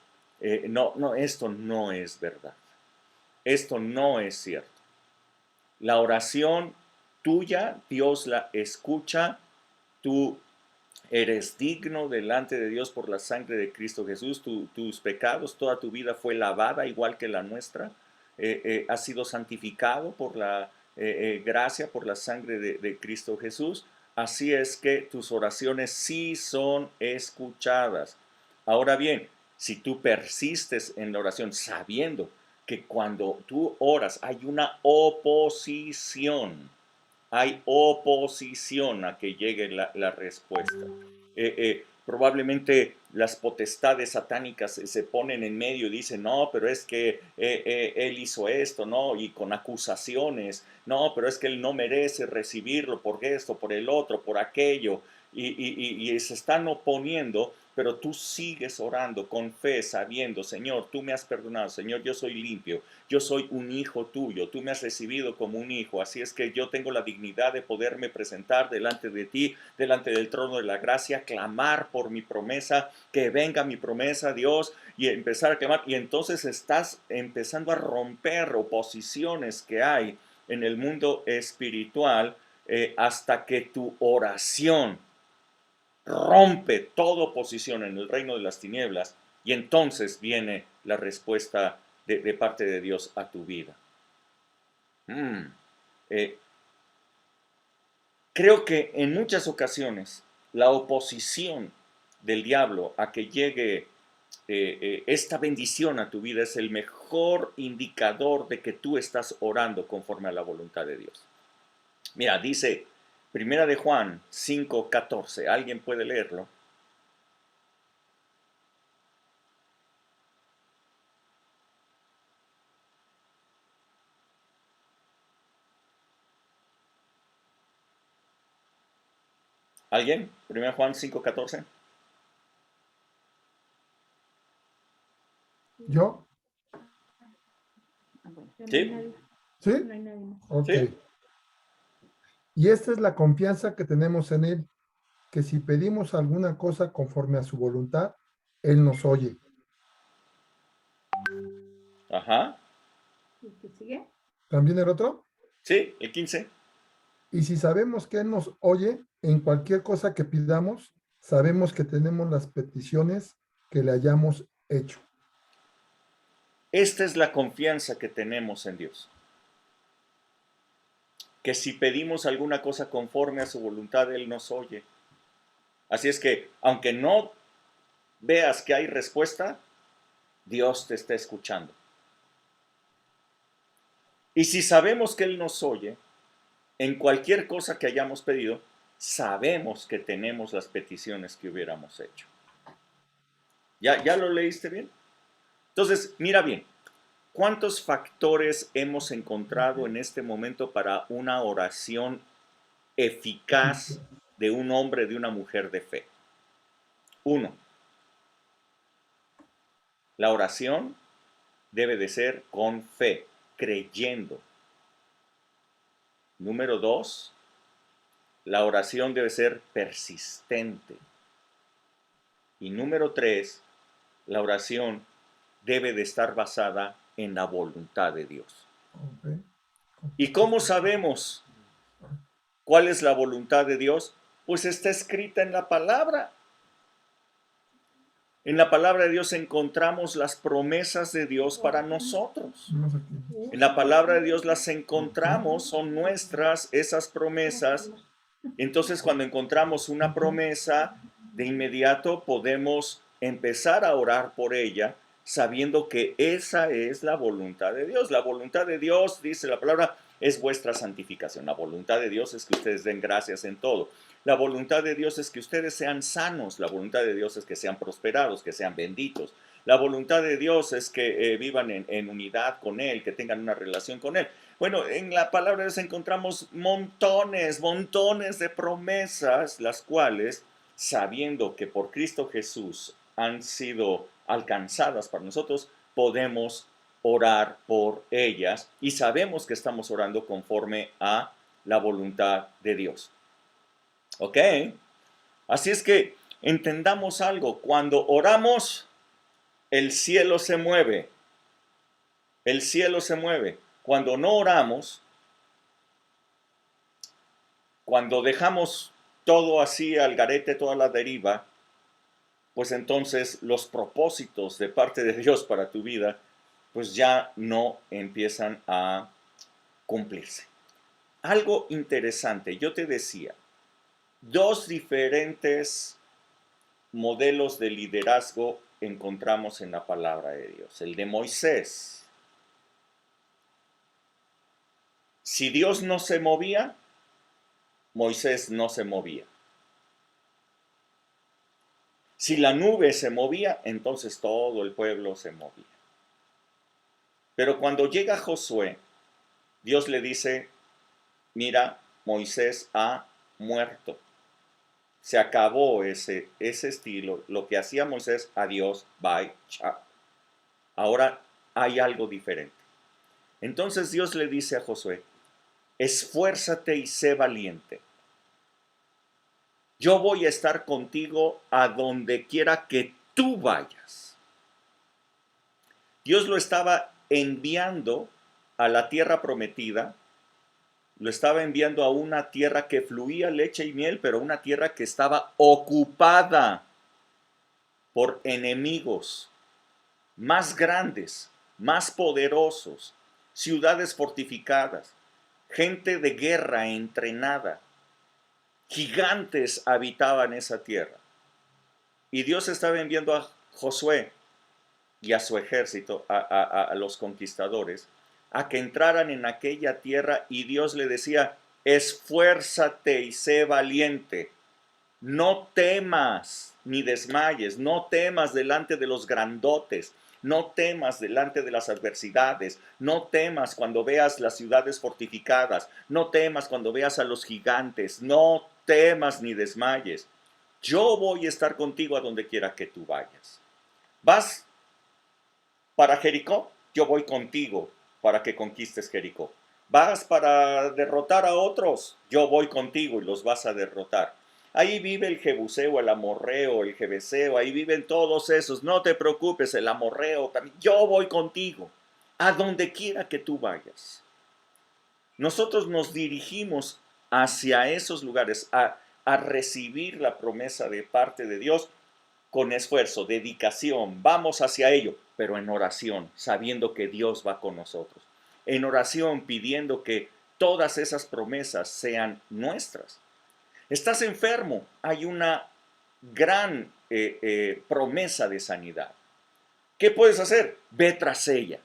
No, esto no es verdad. Esto no es cierto. La oración tuya, Dios la escucha. Tú eres digno delante de Dios por la sangre de Cristo Jesús. Tus pecados, toda tu vida fue lavada igual que la nuestra. Has sido santificado por la gracia, por la sangre de Cristo Jesús. Así es que tus oraciones sí son escuchadas. Ahora bien, si tú persistes en la oración sabiendo que cuando tú oras hay una oposición, hay oposición a que llegue la respuesta. Probablemente las potestades satánicas se ponen en medio y dicen, no, pero es que él hizo esto, ¿no? Y con acusaciones, no, pero es que él no merece recibirlo por esto, por el otro, por aquello, y se están oponiendo, pero tú sigues orando con fe, sabiendo, Señor, tú me has perdonado, Señor, yo soy limpio, yo soy un hijo tuyo, tú me has recibido como un hijo, así es que yo tengo la dignidad de poderme presentar delante de ti, delante del trono de la gracia, clamar por mi promesa, que venga mi promesa, Dios, y empezar a clamar, y entonces estás empezando a romper oposiciones que hay en el mundo espiritual hasta que tu oración rompe toda oposición en el reino de las tinieblas y entonces viene la respuesta de parte de Dios a tu vida. Creo que en muchas ocasiones la oposición del diablo a que llegue esta bendición a tu vida es el mejor indicador de que tú estás orando conforme a la voluntad de Dios. Mira, dice Primera de Juan 5:14. ¿Alguien puede leerlo? ¿Alguien? Primera Juan 5:14. ¿Yo? ¿Sí? ¿Sí? No hay nadie más. Ok. ¿Sí? Y esta es la confianza que tenemos en Él, que si pedimos alguna cosa conforme a su voluntad, Él nos oye. Ajá. ¿Y qué sigue? ¿También el otro? ¿Sí? ¿El 15? Y si sabemos que Él nos oye, en cualquier cosa que pidamos, sabemos que tenemos las peticiones que le hayamos hecho. Esta es la confianza que tenemos en Dios. Que si pedimos alguna cosa conforme a su voluntad, Él nos oye. Así es que, aunque no veas que hay respuesta, Dios te está escuchando. Y si sabemos que Él nos oye, en cualquier cosa que hayamos pedido, sabemos que tenemos las peticiones que hubiéramos hecho. ¿Ya lo leíste bien? Entonces, mira bien, ¿cuántos factores hemos encontrado en este momento para una oración eficaz de un hombre, de una mujer de fe? 1. La oración debe de ser con fe, creyendo. Número 2, la oración debe ser persistente. Y número 3, la oración debe de estar basada en la voluntad de Dios. Okay. ¿Y cómo sabemos cuál es la voluntad de Dios? Pues está escrita en la palabra. En la palabra de Dios encontramos las promesas de Dios para nosotros. Vamos aquí. En la palabra de Dios las encontramos, son nuestras esas promesas. Entonces, cuando encontramos una promesa, de inmediato podemos empezar a orar por ella, sabiendo que esa es la voluntad de Dios. La voluntad de Dios, dice la palabra, es vuestra santificación. La voluntad de Dios es que ustedes den gracias en todo. La voluntad de Dios es que ustedes sean sanos. La voluntad de Dios es que sean prosperados, que sean benditos. La voluntad de Dios es que vivan en unidad con Él, que tengan una relación con Él. Bueno, en la palabra de Dios encontramos montones de promesas, las cuales, sabiendo que por Cristo Jesús han sido alcanzadas para nosotros, podemos orar por ellas y sabemos que estamos orando conforme a la voluntad de Dios. ¿Ok? Así es que entendamos algo, cuando oramos, el cielo se mueve. El cielo se mueve. Cuando no oramos, cuando dejamos todo así al garete, toda la deriva, pues entonces los propósitos de parte de Dios para tu vida, pues ya no empiezan a cumplirse. Algo interesante, yo te decía, dos diferentes modelos de liderazgo encontramos en la palabra de Dios. El de Moisés. Si Dios no se movía, Moisés no se movía. Si la nube se movía, entonces todo el pueblo se movía. Pero cuando llega Josué, Dios le dice, mira, Moisés ha muerto. Se acabó ese estilo. Lo que hacía Moisés, adiós, bye, chao. Ahora hay algo diferente. Entonces Dios le dice a Josué, esfuérzate y sé valiente. Yo voy a estar contigo a donde quiera que tú vayas. Dios lo estaba enviando a la tierra prometida, lo estaba enviando a una tierra que fluía leche y miel, pero una tierra que estaba ocupada por enemigos más grandes, más poderosos, ciudades fortificadas, gente de guerra entrenada. Gigantes habitaban esa tierra. Y Dios estaba enviando a Josué y a su ejército, a los conquistadores, a que entraran en aquella tierra, y Dios le decía, esfuérzate y sé valiente. No temas ni desmayes, no temas delante de los grandotes, no temas delante de las adversidades, no temas cuando veas las ciudades fortificadas, no temas cuando veas a los gigantes, no temas ni desmayes. Yo voy a estar contigo a donde quiera que tú vayas. ¿Vas para Jericó? Yo voy contigo para que conquistes Jericó. ¿Vas para derrotar a otros? Yo voy contigo y los vas a derrotar. Ahí vive el Jebuseo, el Amorreo, el Jebeseo, ahí viven todos esos. No te preocupes, el Amorreo también. Yo voy contigo, a donde quiera que tú vayas. Nosotros nos dirigimos hacia esos lugares, a recibir la promesa de parte de Dios con esfuerzo, dedicación. Vamos hacia ello, pero en oración, sabiendo que Dios va con nosotros. En oración, pidiendo que todas esas promesas sean nuestras. Estás enfermo, hay una gran promesa de sanidad. ¿Qué puedes hacer? Ve tras ella.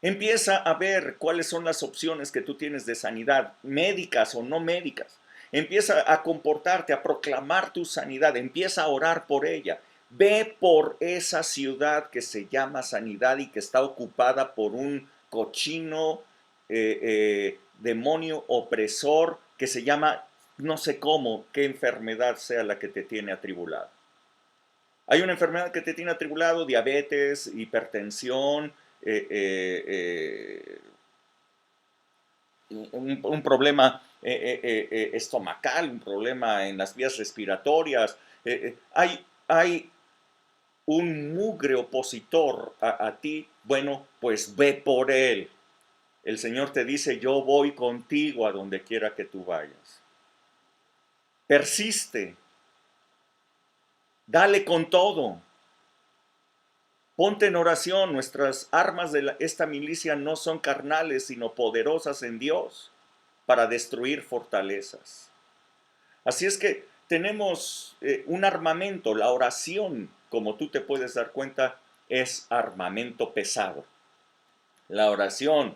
Empieza a ver cuáles son las opciones que tú tienes de sanidad, médicas o no médicas. Empieza a comportarte, a proclamar tu sanidad, empieza a orar por ella. Ve por esa ciudad que se llama sanidad y que está ocupada por un cochino demonio opresor que se llama, no sé cómo, qué enfermedad sea la que te tiene atribulado. Hay una enfermedad que te tiene atribulado, diabetes, hipertensión, un problema estomacal, un problema en las vías respiratorias. Hay un mugre opositor a ti. Bueno, pues ve por él. El Señor te dice, yo voy contigo a donde quiera que tú vayas. Persiste. Dale con todo. Ponte en oración. Nuestras armas de esta milicia no son carnales, sino poderosas en Dios para destruir fortalezas. Así es que tenemos un armamento. La oración, como tú te puedes dar cuenta, es armamento pesado. La oración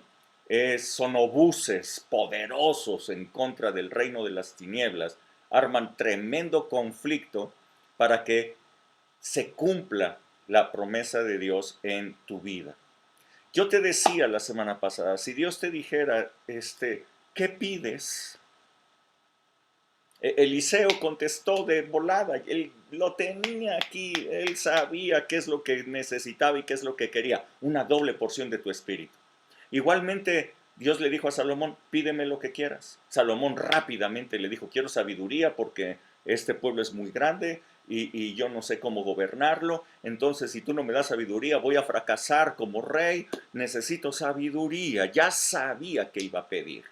son obuses poderosos en contra del reino de las tinieblas. Arman tremendo conflicto para que se cumpla la promesa de Dios en tu vida. Yo te decía la semana pasada, si Dios te dijera, ¿qué pides? Eliseo contestó de volada, él lo tenía aquí, él sabía qué es lo que necesitaba y qué es lo que quería, una doble porción de tu espíritu. Igualmente, Dios le dijo a Salomón, pídeme lo que quieras. Salomón rápidamente le dijo, quiero sabiduría porque este pueblo es muy grande y yo no sé cómo gobernarlo. Entonces, si tú no me das sabiduría, voy a fracasar como rey. Necesito sabiduría. Ya sabía que iba a pedir.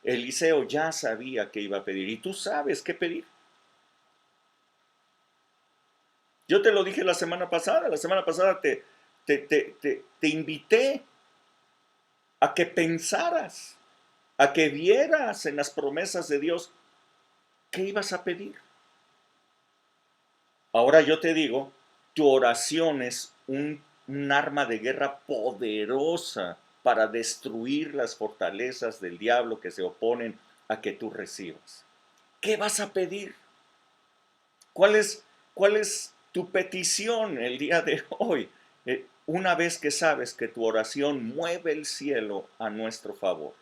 Eliseo ya sabía que iba a pedir. Y tú sabes qué pedir. Yo te lo dije la semana pasada. La semana pasada te invité a que pensaras, a que vieras en las promesas de Dios qué ibas a pedir. Ahora yo te digo, tu oración es un arma de guerra poderosa para destruir las fortalezas del diablo que se oponen a que tú recibas. ¿Qué vas a pedir? ¿Cuál es tu petición el día de hoy? Una vez que sabes que tu oración mueve el cielo a nuestro favor.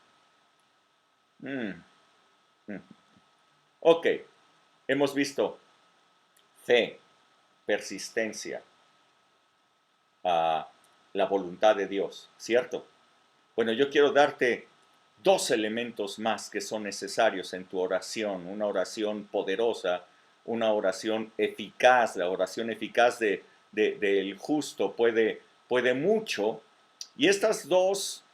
Ok, hemos visto fe, persistencia, la voluntad de Dios, ¿cierto? Bueno, yo quiero darte dos elementos más que son necesarios en tu oración, una oración poderosa, una oración eficaz. La oración eficaz del justo puede mucho, y estas dos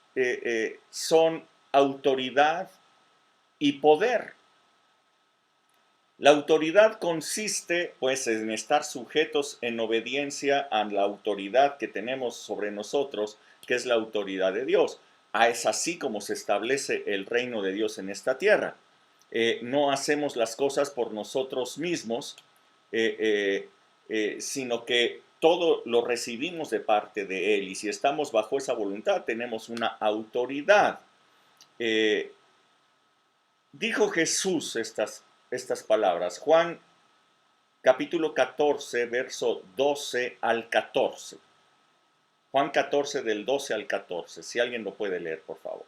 son autoridad y poder. La autoridad consiste, pues, en estar sujetos en obediencia a la autoridad que tenemos sobre nosotros, que es la autoridad de Dios. Es así como se establece el reino de Dios en esta tierra. No hacemos las cosas por nosotros mismos, sino que todo lo recibimos de parte de Él. Y si estamos bajo esa voluntad, tenemos una autoridad. Dijo Jesús estas palabras. Juan capítulo 14, verso 12 al 14. Juan 14 del 12 al 14. Si alguien lo puede leer, por favor.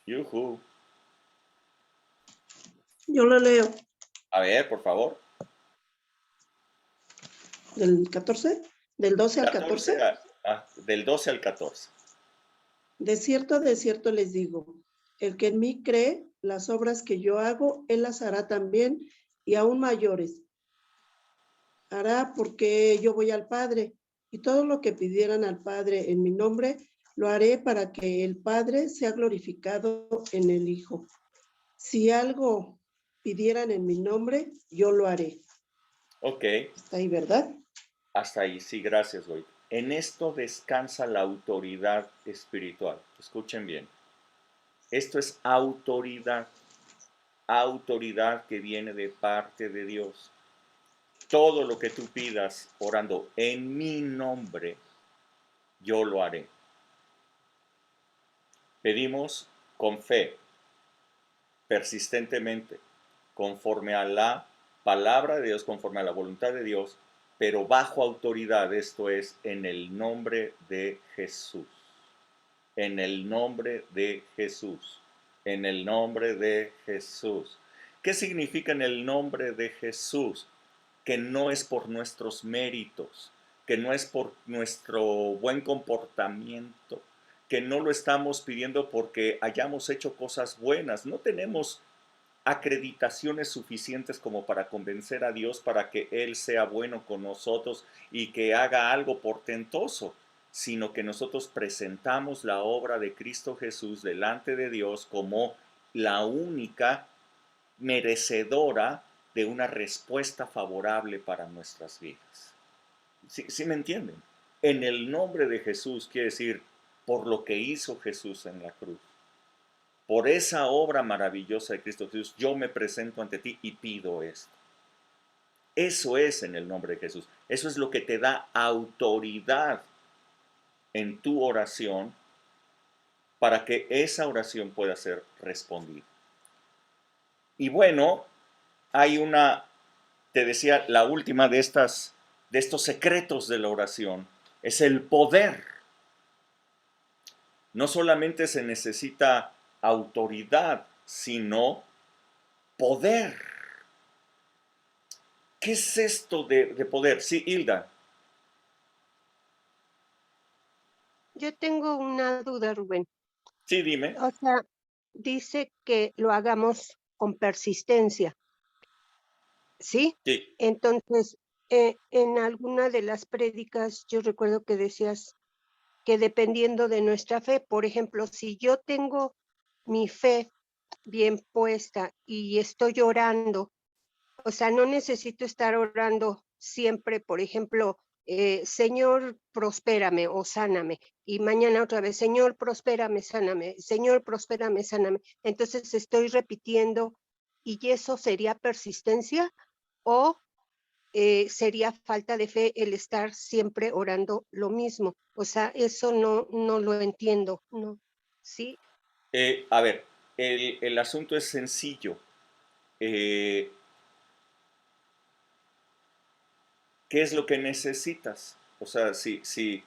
Yuhu. Yo lo leo. A ver, por favor. ¿Del 14? ¿Del 12 al 14? Del 12 al 14. De cierto les digo, el que en mí cree, las obras que yo hago, él las hará también y aún mayores, hará porque yo voy al Padre, y todo lo que pidieran al Padre en mi nombre, lo haré para que el Padre sea glorificado en el Hijo. Si algo pidieran en mi nombre, yo lo haré. Ok, Está ahí, ¿verdad? hasta ahí, sí, gracias, Goy. En esto descansa la autoridad espiritual. Escuchen bien. Esto es autoridad, autoridad que viene de parte de Dios. Todo lo que tú pidas orando en mi nombre, yo lo haré. Pedimos con fe, persistentemente, conforme a la palabra de Dios, conforme a la voluntad de Dios, pero bajo autoridad, esto es, en el nombre de Jesús. En el nombre de Jesús. En el nombre de Jesús. ¿Qué significa en el nombre de Jesús? Que no es por nuestros méritos, que no es por nuestro buen comportamiento, que no lo estamos pidiendo porque hayamos hecho cosas buenas. No tenemos acreditaciones suficientes como para convencer a Dios para que Él sea bueno con nosotros y que haga algo portentoso, sino que nosotros presentamos la obra de Cristo Jesús delante de Dios como la única merecedora de una respuesta favorable para nuestras vidas. ¿Sí me entienden? En el nombre de Jesús quiere decir por lo que hizo Jesús en la cruz. Por esa obra maravillosa de Cristo Jesús, yo me presento ante ti y pido esto. Eso es en el nombre de Jesús. Eso es lo que te da autoridad en tu oración para que esa oración pueda ser respondida. Y bueno, hay una, te decía, la última de estos secretos de la oración es el poder. No solamente se necesita autoridad, sino poder. ¿Qué es esto de poder? Sí, Hilda. Yo tengo una duda, Rubén. Sí, dime. O sea, dice que lo hagamos con persistencia, ¿sí? Sí. Entonces, en alguna de las prédicas yo recuerdo que decías que dependiendo de nuestra fe, por ejemplo, si yo tengo mi fe bien puesta y estoy orando, o sea, no necesito estar orando siempre, por ejemplo, Señor, prospérame o sáname. Y mañana otra vez, Señor, prospérame, sáname. Señor, prospérame, sáname. Entonces estoy repitiendo, ¿y eso sería persistencia o sería falta de fe el estar siempre orando lo mismo? O sea, eso no lo entiendo, ¿no? ¿Sí? A ver, el asunto es sencillo. ¿Qué es lo que necesitas? O sea, si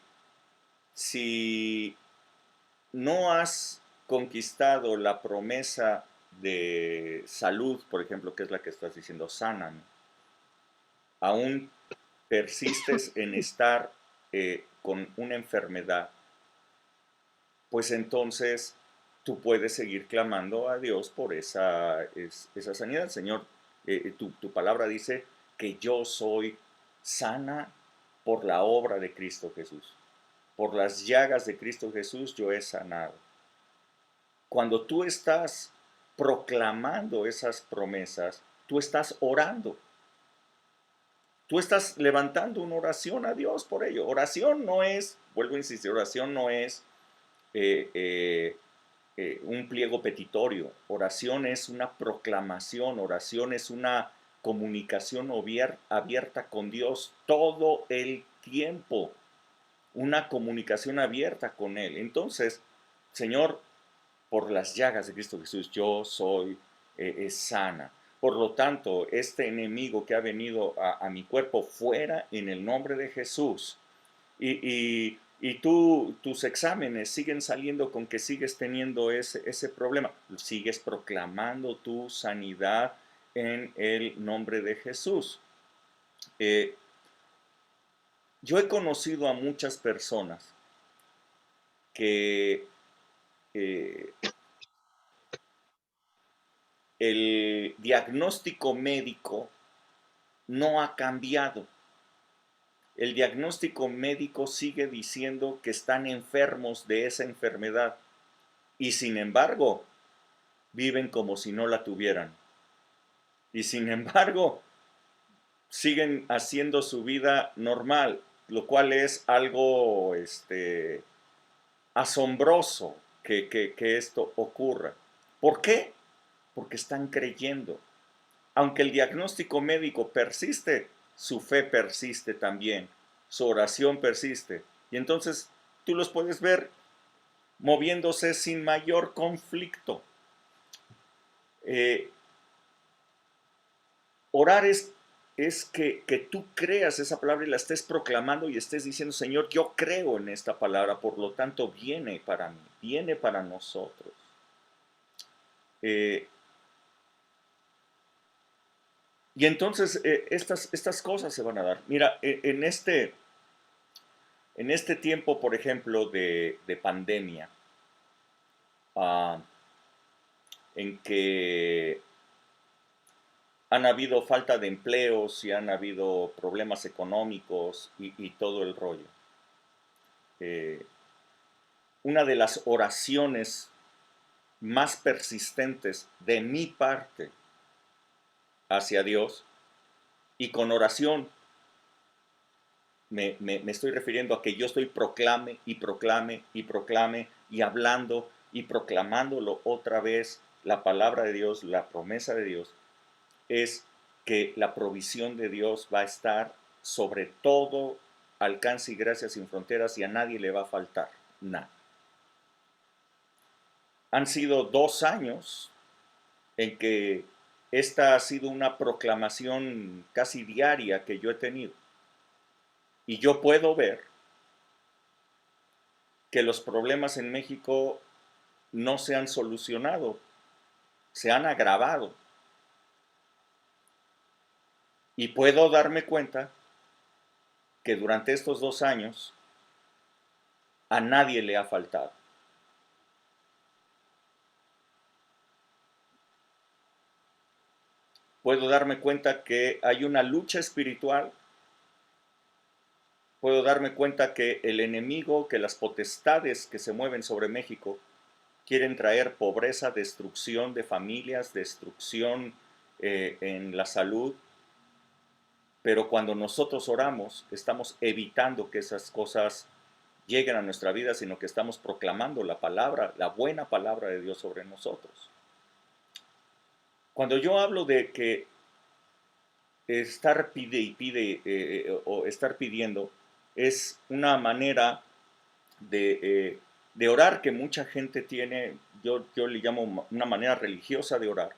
no has conquistado la promesa de salud, por ejemplo, que es la que estás diciendo, sanan, aún persistes en estar con una enfermedad, pues entonces tú puedes seguir clamando a Dios por esa sanidad. Señor, tu palabra dice que yo soy sana por la obra de Cristo Jesús. Por las llagas de Cristo Jesús yo he sanado. Cuando tú estás proclamando esas promesas, tú estás orando. Tú estás levantando una oración a Dios por ello. Oración no es, vuelvo a insistir, oración no es eh, eh, un pliego petitorio. Oración es una proclamación, oración es una comunicación abierta con Dios todo el tiempo, una comunicación abierta con Él. Entonces, Señor, por las llagas de Cristo Jesús, yo soy sana. Por lo tanto, este enemigo que ha venido a mi cuerpo fuera en el nombre de Jesús. Y tus exámenes siguen saliendo con que sigues teniendo ese problema. Sigues proclamando tu sanidad en el nombre de Jesús. Yo he conocido a muchas personas que el diagnóstico médico no ha cambiado. el diagnóstico médico sigue diciendo que están enfermos de esa enfermedad y sin embargo viven como si no la tuvieran. Y sin embargo siguen haciendo su vida normal, lo cual es algo asombroso que esto ocurra. ¿Por qué? Porque están creyendo. Aunque el diagnóstico médico persiste, su fe persiste también, su oración persiste. Y entonces tú los puedes ver moviéndose sin mayor conflicto. Orar es que tú creas esa palabra y la estés proclamando y estés diciendo, Señor, yo creo en esta palabra, por lo tanto viene para mí, viene para nosotros. Y entonces estas cosas se van a dar. Mira, en este tiempo, por ejemplo, de pandemia, en que han habido falta de empleos y han habido problemas económicos y todo el rollo. Una de las oraciones más persistentes de mi parte hacia Dios, y con oración me estoy refiriendo a que yo estoy proclame y proclame y proclame y hablando y proclamándolo otra vez, la palabra de Dios, la promesa de Dios, es que la provisión de Dios va a estar sobre todo alcance y gracia sin fronteras y a nadie le va a faltar nada. Han sido 2 años en que esta ha sido una proclamación casi diaria que yo he tenido. Y yo puedo ver que los problemas en México no se han solucionado, se han agravado. Y puedo darme cuenta que durante estos 2 años a nadie le ha faltado. Puedo darme cuenta que hay una lucha espiritual. Puedo darme cuenta que el enemigo, que las potestades que se mueven sobre México quieren traer pobreza, destrucción de familias, destrucción en la salud. Pero cuando nosotros oramos, estamos evitando que esas cosas lleguen a nuestra vida, sino que estamos proclamando la palabra, la buena palabra de Dios sobre nosotros. Cuando yo hablo de que estar pide y pide o estar pidiendo es una manera de orar que mucha gente tiene, yo le llamo una manera religiosa de orar.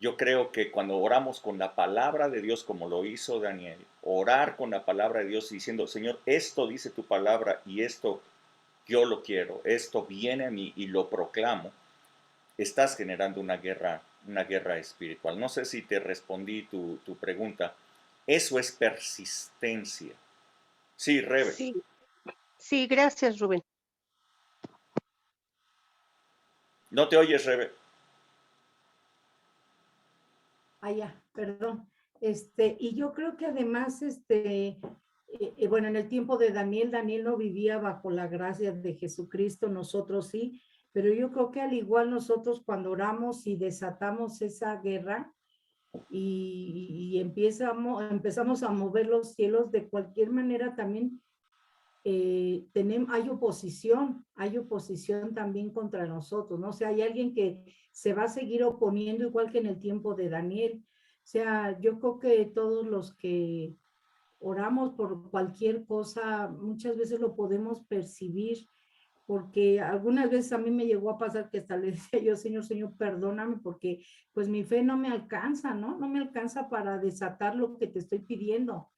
Yo creo que cuando oramos con la palabra de Dios, como lo hizo Daniel, orar con la palabra de Dios diciendo, Señor, esto dice tu palabra y esto yo lo quiero, esto viene a mí y lo proclamo, estás generando una guerra espiritual. No sé si te respondí tu pregunta. Eso es persistencia. Sí, Rebe. Sí, gracias, Rubén. No te oyes, Rebe. Ya, perdón. Y yo creo que además, bueno, en el tiempo de Daniel no vivía bajo la gracia de Jesucristo, nosotros sí, pero yo creo que al igual nosotros cuando oramos y desatamos esa guerra y empezamos a mover los cielos, de cualquier manera también hay oposición también contra nosotros, ¿no? O sea, hay alguien que se va a seguir oponiendo igual que en el tiempo de Daniel. O sea, yo creo que todos los que oramos por cualquier cosa, muchas veces lo podemos percibir, porque algunas veces a mí me llegó a pasar que hasta le decía yo, Señor, perdóname, porque pues mi fe no me alcanza, ¿no? No me alcanza para desatar lo que te estoy pidiendo.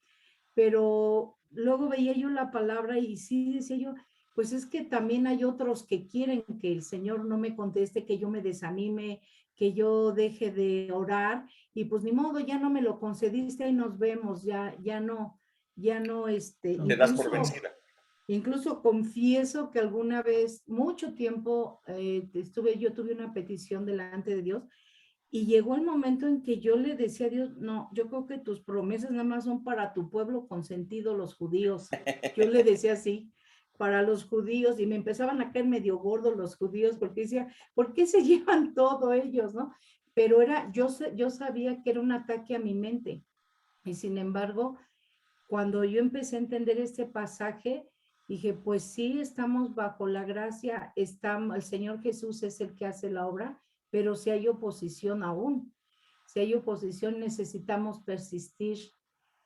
Pero luego veía yo la palabra y sí decía yo, pues es que también hay otros que quieren que el Señor no me conteste, que yo me desanime, que yo deje de orar, y pues ni modo, ya no me lo concediste y nos vemos, ya no, Te das por vencida. Incluso confieso que alguna vez, mucho tiempo, yo tuve una petición delante de Dios Y llegó el momento en que yo le decía a Dios, no, yo creo que tus promesas nada más son para tu pueblo consentido, los judíos. Yo le decía así, para los judíos, y me empezaban a caer medio gordos los judíos, porque decía, ¿por qué se llevan todo ellos, no? Pero yo sabía que era un ataque a mi mente. Y sin embargo, cuando yo empecé a entender este pasaje, dije, pues sí, estamos bajo la gracia, el Señor Jesús es el que hace la obra, pero si hay oposición aún, si hay oposición necesitamos persistir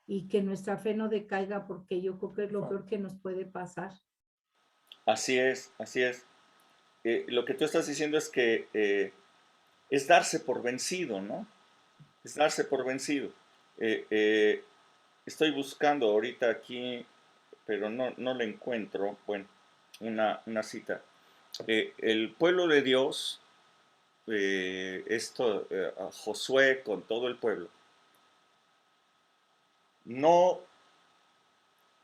y que nuestra fe no decaiga, porque yo creo que es lo peor que nos puede pasar. Así es, así es. Lo que tú estás diciendo es que es darse por vencido, ¿no? Es darse por vencido. Estoy buscando ahorita aquí, pero no la encuentro. Bueno, una cita. El pueblo de Dios, Josué con todo el pueblo, no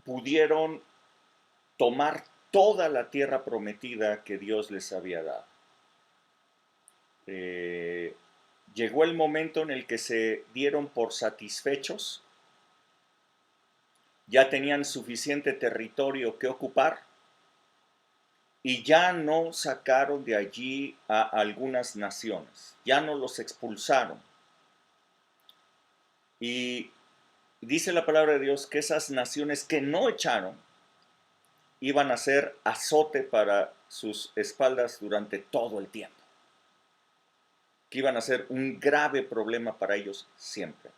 pudieron tomar toda la tierra prometida que Dios les había dado. Llegó el momento en el que se dieron por satisfechos, ya tenían suficiente territorio que ocupar y ya no sacaron de allí a algunas naciones, ya no los expulsaron. Y dice la palabra de Dios que esas naciones que no echaron iban a ser azote para sus espaldas durante todo el tiempo, que iban a ser un grave problema para ellos siempre.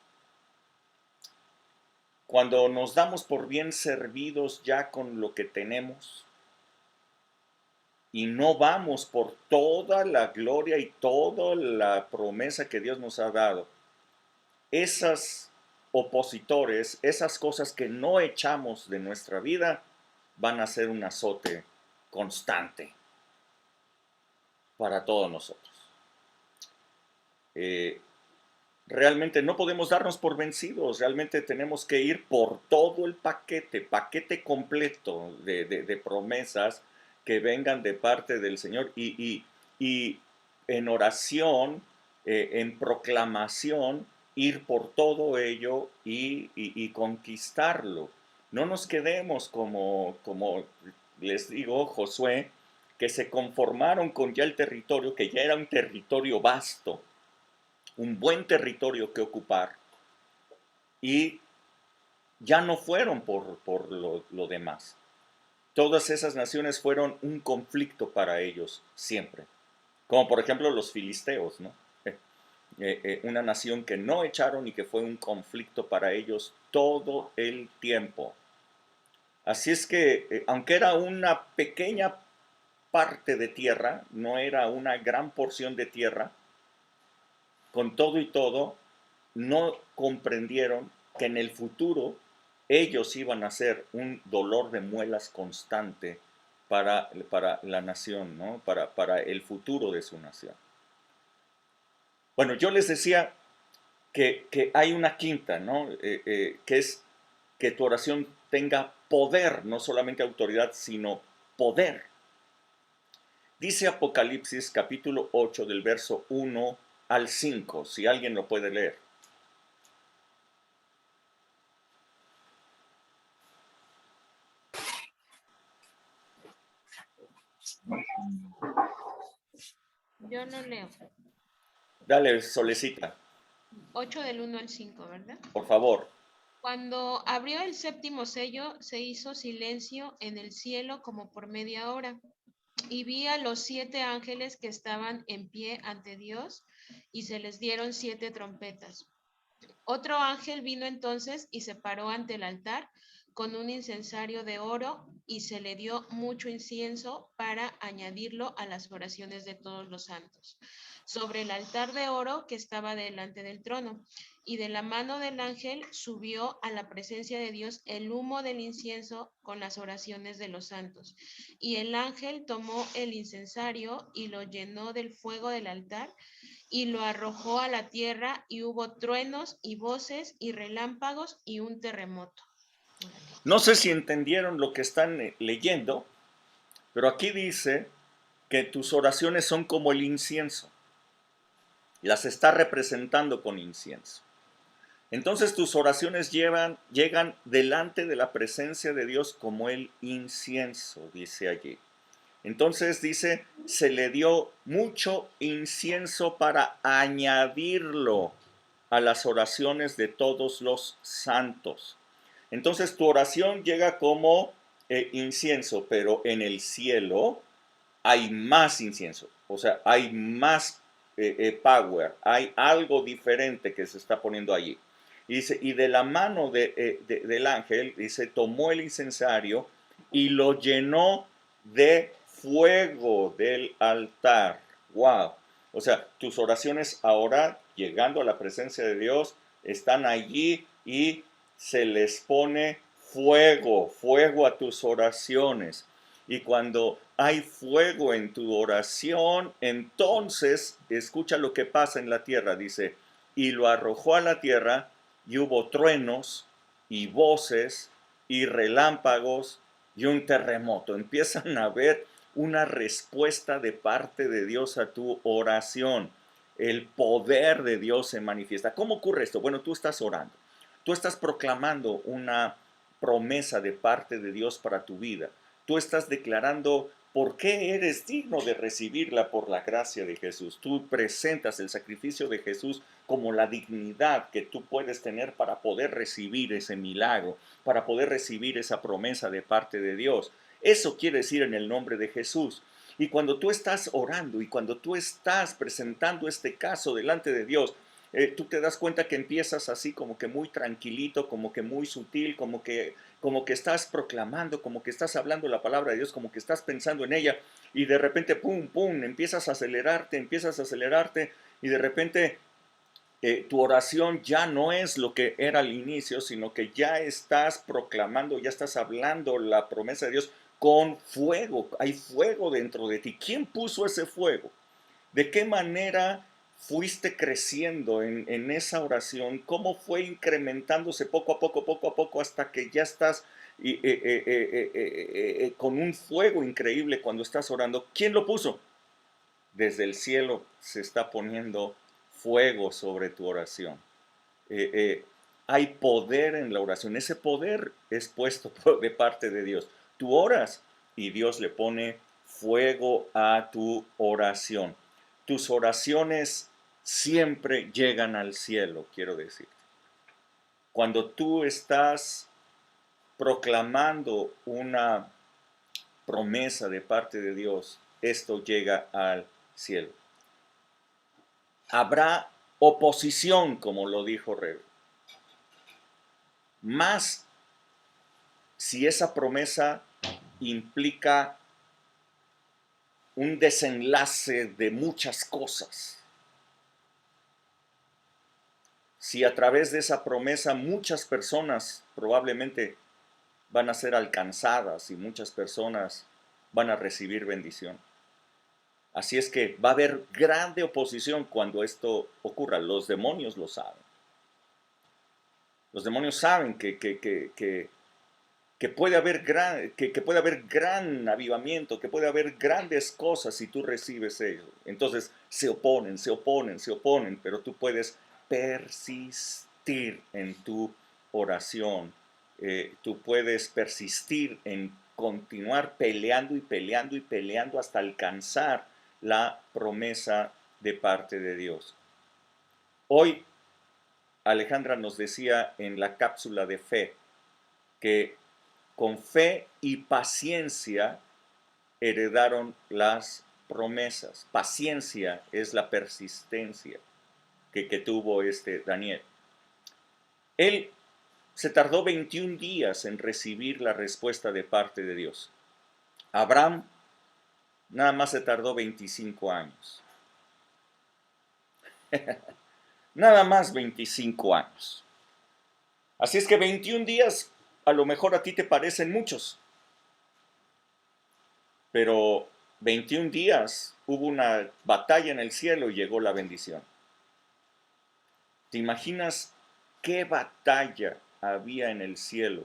Cuando nos damos por bien servidos ya con lo que tenemos y no vamos por toda la gloria y toda la promesa que Dios nos ha dado, esos opositores, esas cosas que no echamos de nuestra vida, van a ser un azote constante para todos nosotros. Realmente no podemos darnos por vencidos, realmente tenemos que ir por todo el paquete completo de promesas que vengan de parte del Señor y en oración, en proclamación, ir por todo ello y conquistarlo. No nos quedemos como les digo, Josué, que se conformaron con ya el territorio, que ya era un territorio vasto, un buen territorio que ocupar, y ya no fueron por lo demás. Todas esas naciones fueron un conflicto para ellos siempre, como por ejemplo los filisteos, ¿no? Una nación que no echaron y que fue un conflicto para ellos todo el tiempo. Así es que, aunque era una pequeña parte de tierra, no era una gran porción de tierra, con todo y todo, no comprendieron que en el futuro ellos iban a ser un dolor de muelas constante para la nación, ¿no? Para el futuro de su nación. Bueno, yo les decía que hay una quinta, ¿no? Que es que tu oración tenga poder, no solamente autoridad, sino poder. Dice Apocalipsis capítulo 8 del verso 1 al 5, si alguien lo puede leer. Yo no leo. Dale, Solecita, 8 del 1 al 5, ¿verdad? por favor. Cuando abrió el séptimo sello, se hizo silencio en el cielo como por media hora. Y vi a los 7 ángeles que estaban en pie ante Dios, y se les dieron 7 trompetas. Otro ángel vino entonces y se paró ante el altar con un incensario de oro, y se le dio mucho incienso para añadirlo a las oraciones de todos los santos, sobre el altar de oro que estaba delante del trono. Y de la mano del ángel subió a la presencia de Dios el humo del incienso con las oraciones de los santos. Y el ángel tomó el incensario y lo llenó del fuego del altar y lo arrojó a la tierra, y hubo truenos y voces y relámpagos y un terremoto. No sé si entendieron lo que están leyendo, pero aquí dice que tus oraciones son como el incienso. Las está representando con incienso. Entonces tus oraciones llegan delante de la presencia de Dios como el incienso, dice allí. Entonces dice, se le dio mucho incienso para añadirlo a las oraciones de todos los santos. Entonces tu oración llega como incienso, pero en el cielo hay más incienso, o sea, hay más power, hay algo diferente que se está poniendo allí. Y dice, y de la mano del ángel, dice, tomó el incensario y lo llenó de fuego del altar. Wow. O sea, tus oraciones ahora, llegando a la presencia de Dios, están allí y se les pone fuego a tus oraciones. Y cuando hay fuego en tu oración, entonces escucha lo que pasa en la tierra. Dice, y lo arrojó a la tierra y hubo truenos y voces y relámpagos y un terremoto. Empiezan a haber una respuesta de parte de Dios a tu oración. El poder de Dios se manifiesta. ¿Cómo ocurre esto? Bueno, tú estás orando. Tú estás proclamando una promesa de parte de Dios para tu vida. Tú estás declarando por qué eres digno de recibirla por la gracia de Jesús. Tú presentas el sacrificio de Jesús como la dignidad que tú puedes tener para poder recibir ese milagro, para poder recibir esa promesa de parte de Dios. Eso quiere decir en el nombre de Jesús. Y cuando tú estás orando y cuando tú estás presentando este caso delante de Dios, tú te das cuenta que empiezas así como que muy tranquilito, como que muy sutil, como que estás proclamando, como que estás hablando la palabra de Dios, como que estás pensando en ella y de repente, pum, pum, empiezas a acelerarte y de repente tu oración ya no es lo que era al inicio, sino que ya estás proclamando, ya estás hablando la promesa de Dios con fuego. Hay fuego dentro de ti. ¿Quién puso ese fuego? ¿De qué manera fuiste creciendo en esa oración? ¿Cómo fue incrementándose poco a poco, hasta que ya estás con un fuego increíble cuando estás orando? ¿Quién lo puso? Desde el cielo se está poniendo fuego sobre tu oración. Hay poder en la oración. Ese poder es puesto de parte de Dios. Tú oras y Dios le pone fuego a tu oración. Tus oraciones siempre llegan al cielo, quiero decir. Cuando tú estás proclamando una promesa de parte de Dios, esto llega al cielo. Habrá oposición, como lo dijo Rebe. Más si esa promesa implica un desenlace de muchas cosas. Si a través de esa promesa muchas personas probablemente van a ser alcanzadas y muchas personas van a recibir bendición. Así es que va a haber grande oposición cuando esto ocurra. Los demonios lo saben. Los demonios saben que puede haber gran avivamiento, que puede haber grandes cosas si tú recibes eso. Entonces se oponen, pero tú puedes persistir en tu oración. Tú puedes persistir en continuar peleando hasta alcanzar la promesa de parte de Dios. Hoy Alejandra nos decía en la cápsula de fe que con fe y paciencia heredaron las promesas. Paciencia es la persistencia que tuvo Daniel. Él se tardó 21 días en recibir la respuesta de parte de Dios. Abraham nada más se tardó 25 años. Nada más 25 años. Así es que 21 días a lo mejor a ti te parecen muchos, pero 21 días hubo una batalla en el cielo y llegó la bendición. ¿Te imaginas qué batalla había en el cielo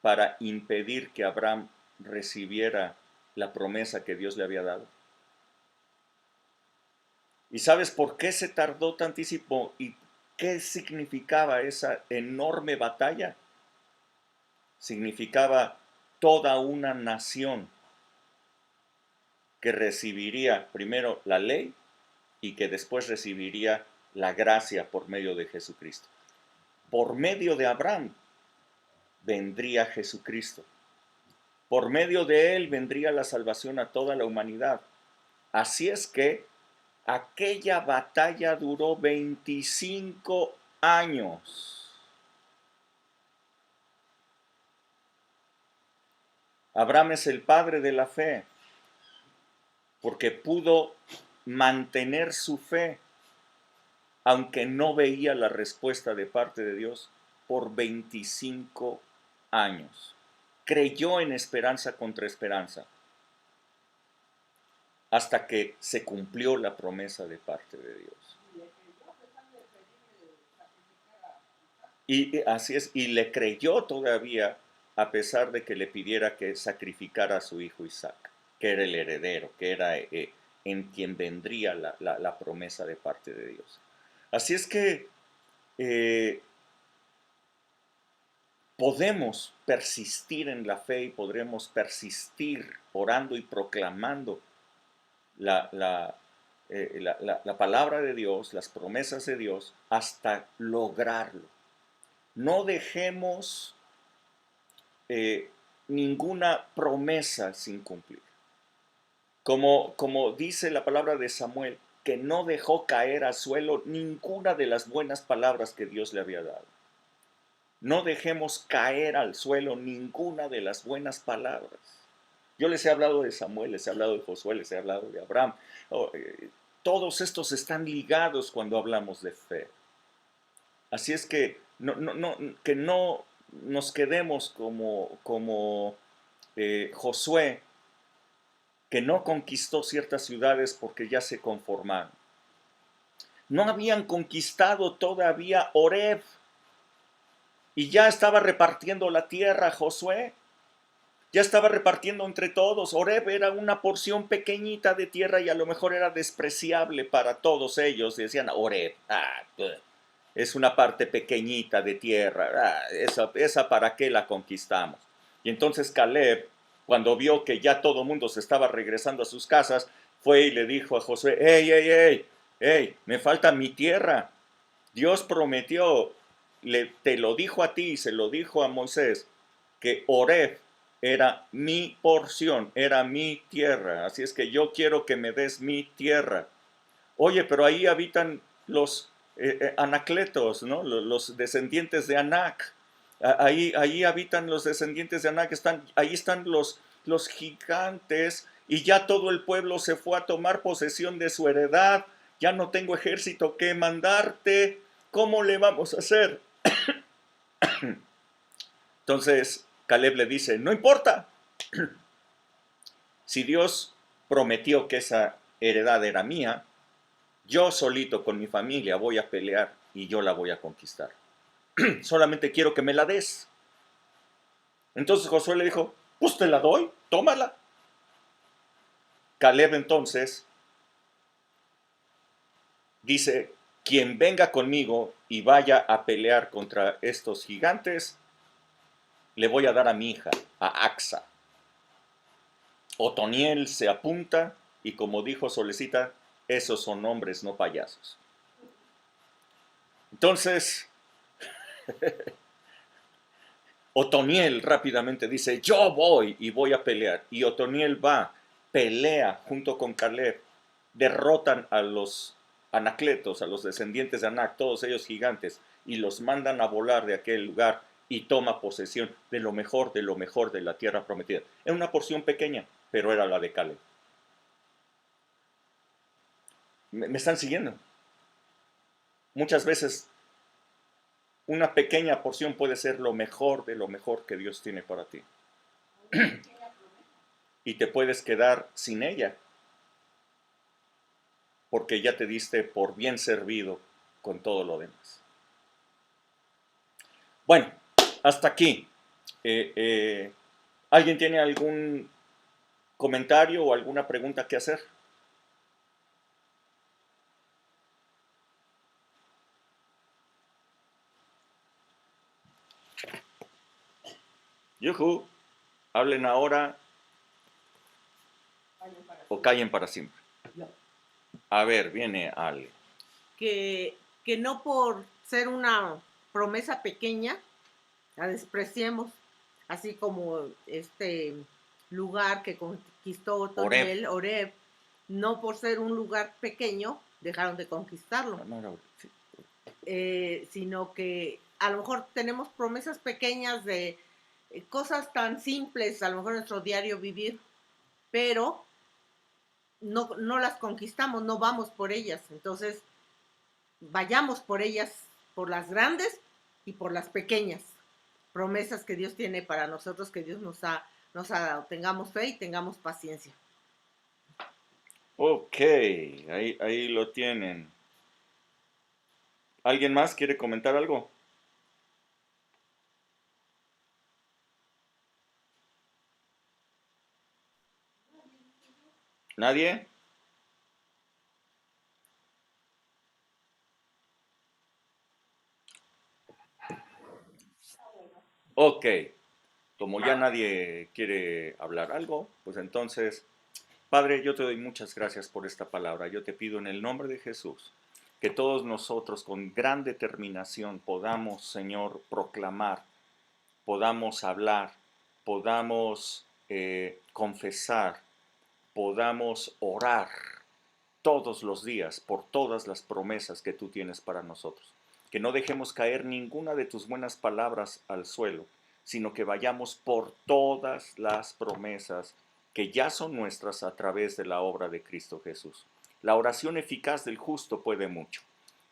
para impedir que Abraham recibiera la promesa que Dios le había dado? ¿Y sabes por qué se tardó tantísimo y qué significaba esa enorme batalla? Significaba toda una nación que recibiría primero la ley y que después recibiría la gracia por medio de Jesucristo. Por medio de Abraham vendría Jesucristo. Por medio de él vendría la salvación a toda la humanidad. Así es que aquella batalla duró 25 años. Abraham es el padre de la fe, porque pudo mantener su fe, aunque no veía la respuesta de parte de Dios, por 25 años. Creyó en esperanza contra esperanza, hasta que se cumplió la promesa de parte de Dios. Y así es, y le creyó todavía, a pesar de que le pidiera que sacrificara a su hijo Isaac, que era el heredero, que era en quien vendría la promesa de parte de Dios. Así es que podemos persistir en la fe y podremos persistir orando y proclamando la palabra de Dios, las promesas de Dios, hasta lograrlo. No dejemos ninguna promesa sin cumplir. Como dice la palabra de Samuel, que no dejó caer al suelo ninguna de las buenas palabras que Dios le había dado. No dejemos caer al suelo ninguna de las buenas palabras. Yo les he hablado de Samuel, les he hablado de Josué, les he hablado de Abraham. Todos estos están ligados cuando hablamos de fe. Así es que no nos quedemos como Josué, que no conquistó ciertas ciudades porque ya se conformaron. No habían conquistado todavía Oreb y ya estaba repartiendo la tierra Josué. Ya estaba repartiendo entre todos. Oreb era una porción pequeñita de tierra y a lo mejor era despreciable para todos ellos. Decían, Oreb, es una parte pequeñita de tierra, esa para qué la conquistamos. Y entonces Caleb, cuando vio que ya todo el mundo se estaba regresando a sus casas, fue y le dijo a Josué, hey, me falta mi tierra. Dios prometió, te lo dijo a ti y se lo dijo a Moisés, que Oreb era mi porción, era mi tierra. Así es que yo quiero que me des mi tierra. Oye, pero ahí habitan los anacletos, ¿no? Los descendientes de Anac. Ahí habitan los descendientes de Anac, ahí están los gigantes, y ya todo el pueblo se fue a tomar posesión de su heredad. Ya no tengo ejército que mandarte. ¿Cómo le vamos a hacer? Entonces Caleb le dice, no importa. Si Dios prometió que esa heredad era mía, yo solito con mi familia voy a pelear y yo la voy a conquistar. Solamente quiero que me la des. Entonces Josué le dijo, pues te la doy, tómala. Caleb entonces dice, quien venga conmigo y vaya a pelear contra estos gigantes, le voy a dar a mi hija, a Axa. Otoniel se apunta y como dijo Solecita, esos son hombres, no payasos. Entonces, Otoniel rápidamente dice, yo voy y voy a pelear. Y Otoniel va, pelea junto con Caleb, derrotan a los anacletos, a los descendientes de Anac, todos ellos gigantes, y los mandan a volar de aquel lugar y toma posesión de lo mejor de la tierra prometida. Era una porción pequeña, pero era la de Caleb. ¿Me están siguiendo? Muchas veces una pequeña porción puede ser lo mejor de lo mejor que Dios tiene para ti. Y te puedes quedar sin ella, porque ya te diste por bien servido con todo lo demás. Bueno, hasta aquí. ¿Alguien tiene algún comentario o alguna pregunta que hacer? Yujú, hablen ahora o callen para siempre. A ver, viene Ale. Que no por ser una promesa pequeña la despreciemos, así como este lugar que conquistó Otoniel, Oreb, no por ser un lugar pequeño dejaron de conquistarlo, sino que a lo mejor tenemos promesas pequeñas de cosas tan simples, a lo mejor en nuestro diario vivir, pero no las conquistamos, no vamos por ellas. Entonces, vayamos por ellas, por las grandes y por las pequeñas promesas que Dios tiene para nosotros, que Dios nos ha dado. Tengamos fe y tengamos paciencia. Ok, ahí lo tienen. ¿Alguien más quiere comentar algo? ¿Nadie? Ok, como ya nadie quiere hablar algo, pues entonces, Padre, yo te doy muchas gracias por esta palabra. Yo te pido en el nombre de Jesús que todos nosotros con gran determinación podamos, Señor, proclamar, podamos hablar, podamos confesar, podamos orar todos los días por todas las promesas que tú tienes para nosotros. Que no dejemos caer ninguna de tus buenas palabras al suelo, sino que vayamos por todas las promesas que ya son nuestras a través de la obra de Cristo Jesús. La oración eficaz del justo puede mucho.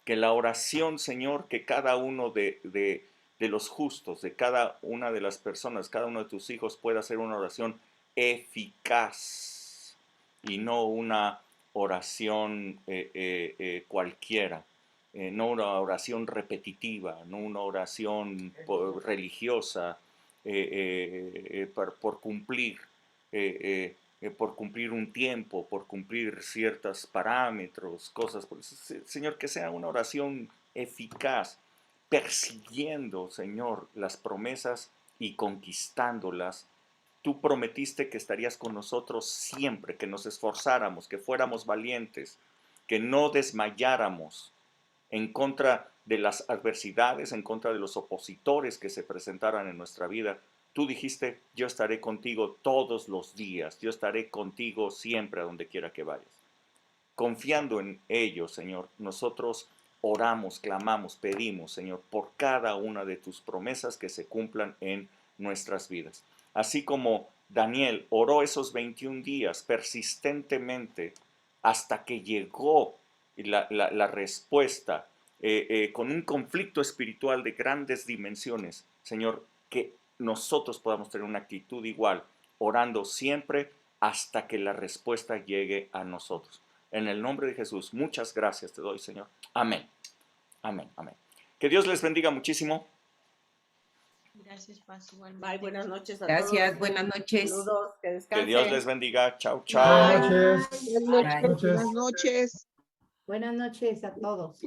Que la oración, Señor, que cada uno de los justos, de cada una de las personas, cada uno de tus hijos pueda hacer una oración eficaz y no una oración cualquiera, no una oración repetitiva, no una oración religiosa por cumplir, por cumplir un tiempo, por cumplir ciertos parámetros, cosas. Señor, que sea una oración eficaz, persiguiendo, Señor, las promesas y conquistándolas. Tú prometiste que estarías con nosotros siempre, que nos esforzáramos, que fuéramos valientes, que no desmayáramos en contra de las adversidades, en contra de los opositores que se presentaran en nuestra vida. Tú dijiste, yo estaré contigo todos los días, yo estaré contigo siempre a donde quiera que vayas. Confiando en ello, Señor, nosotros oramos, clamamos, pedimos, Señor, por cada una de tus promesas que se cumplan en nuestras vidas. Así como Daniel oró esos 21 días persistentemente hasta que llegó la respuesta con un conflicto espiritual de grandes dimensiones. Señor, que nosotros podamos tener una actitud igual, orando siempre hasta que la respuesta llegue a nosotros. En el nombre de Jesús, muchas gracias te doy, Señor. Amén. Amén. Amén. Que Dios les bendiga muchísimo. Gracias, Paz. Igualmente. Bye, buenas noches a Gracias, todos. buenas noches. Saludos, que descansen. Que Dios les bendiga. Chao, chao. Buenas noches. Bye. Buenas noches. Buenas noches a todos.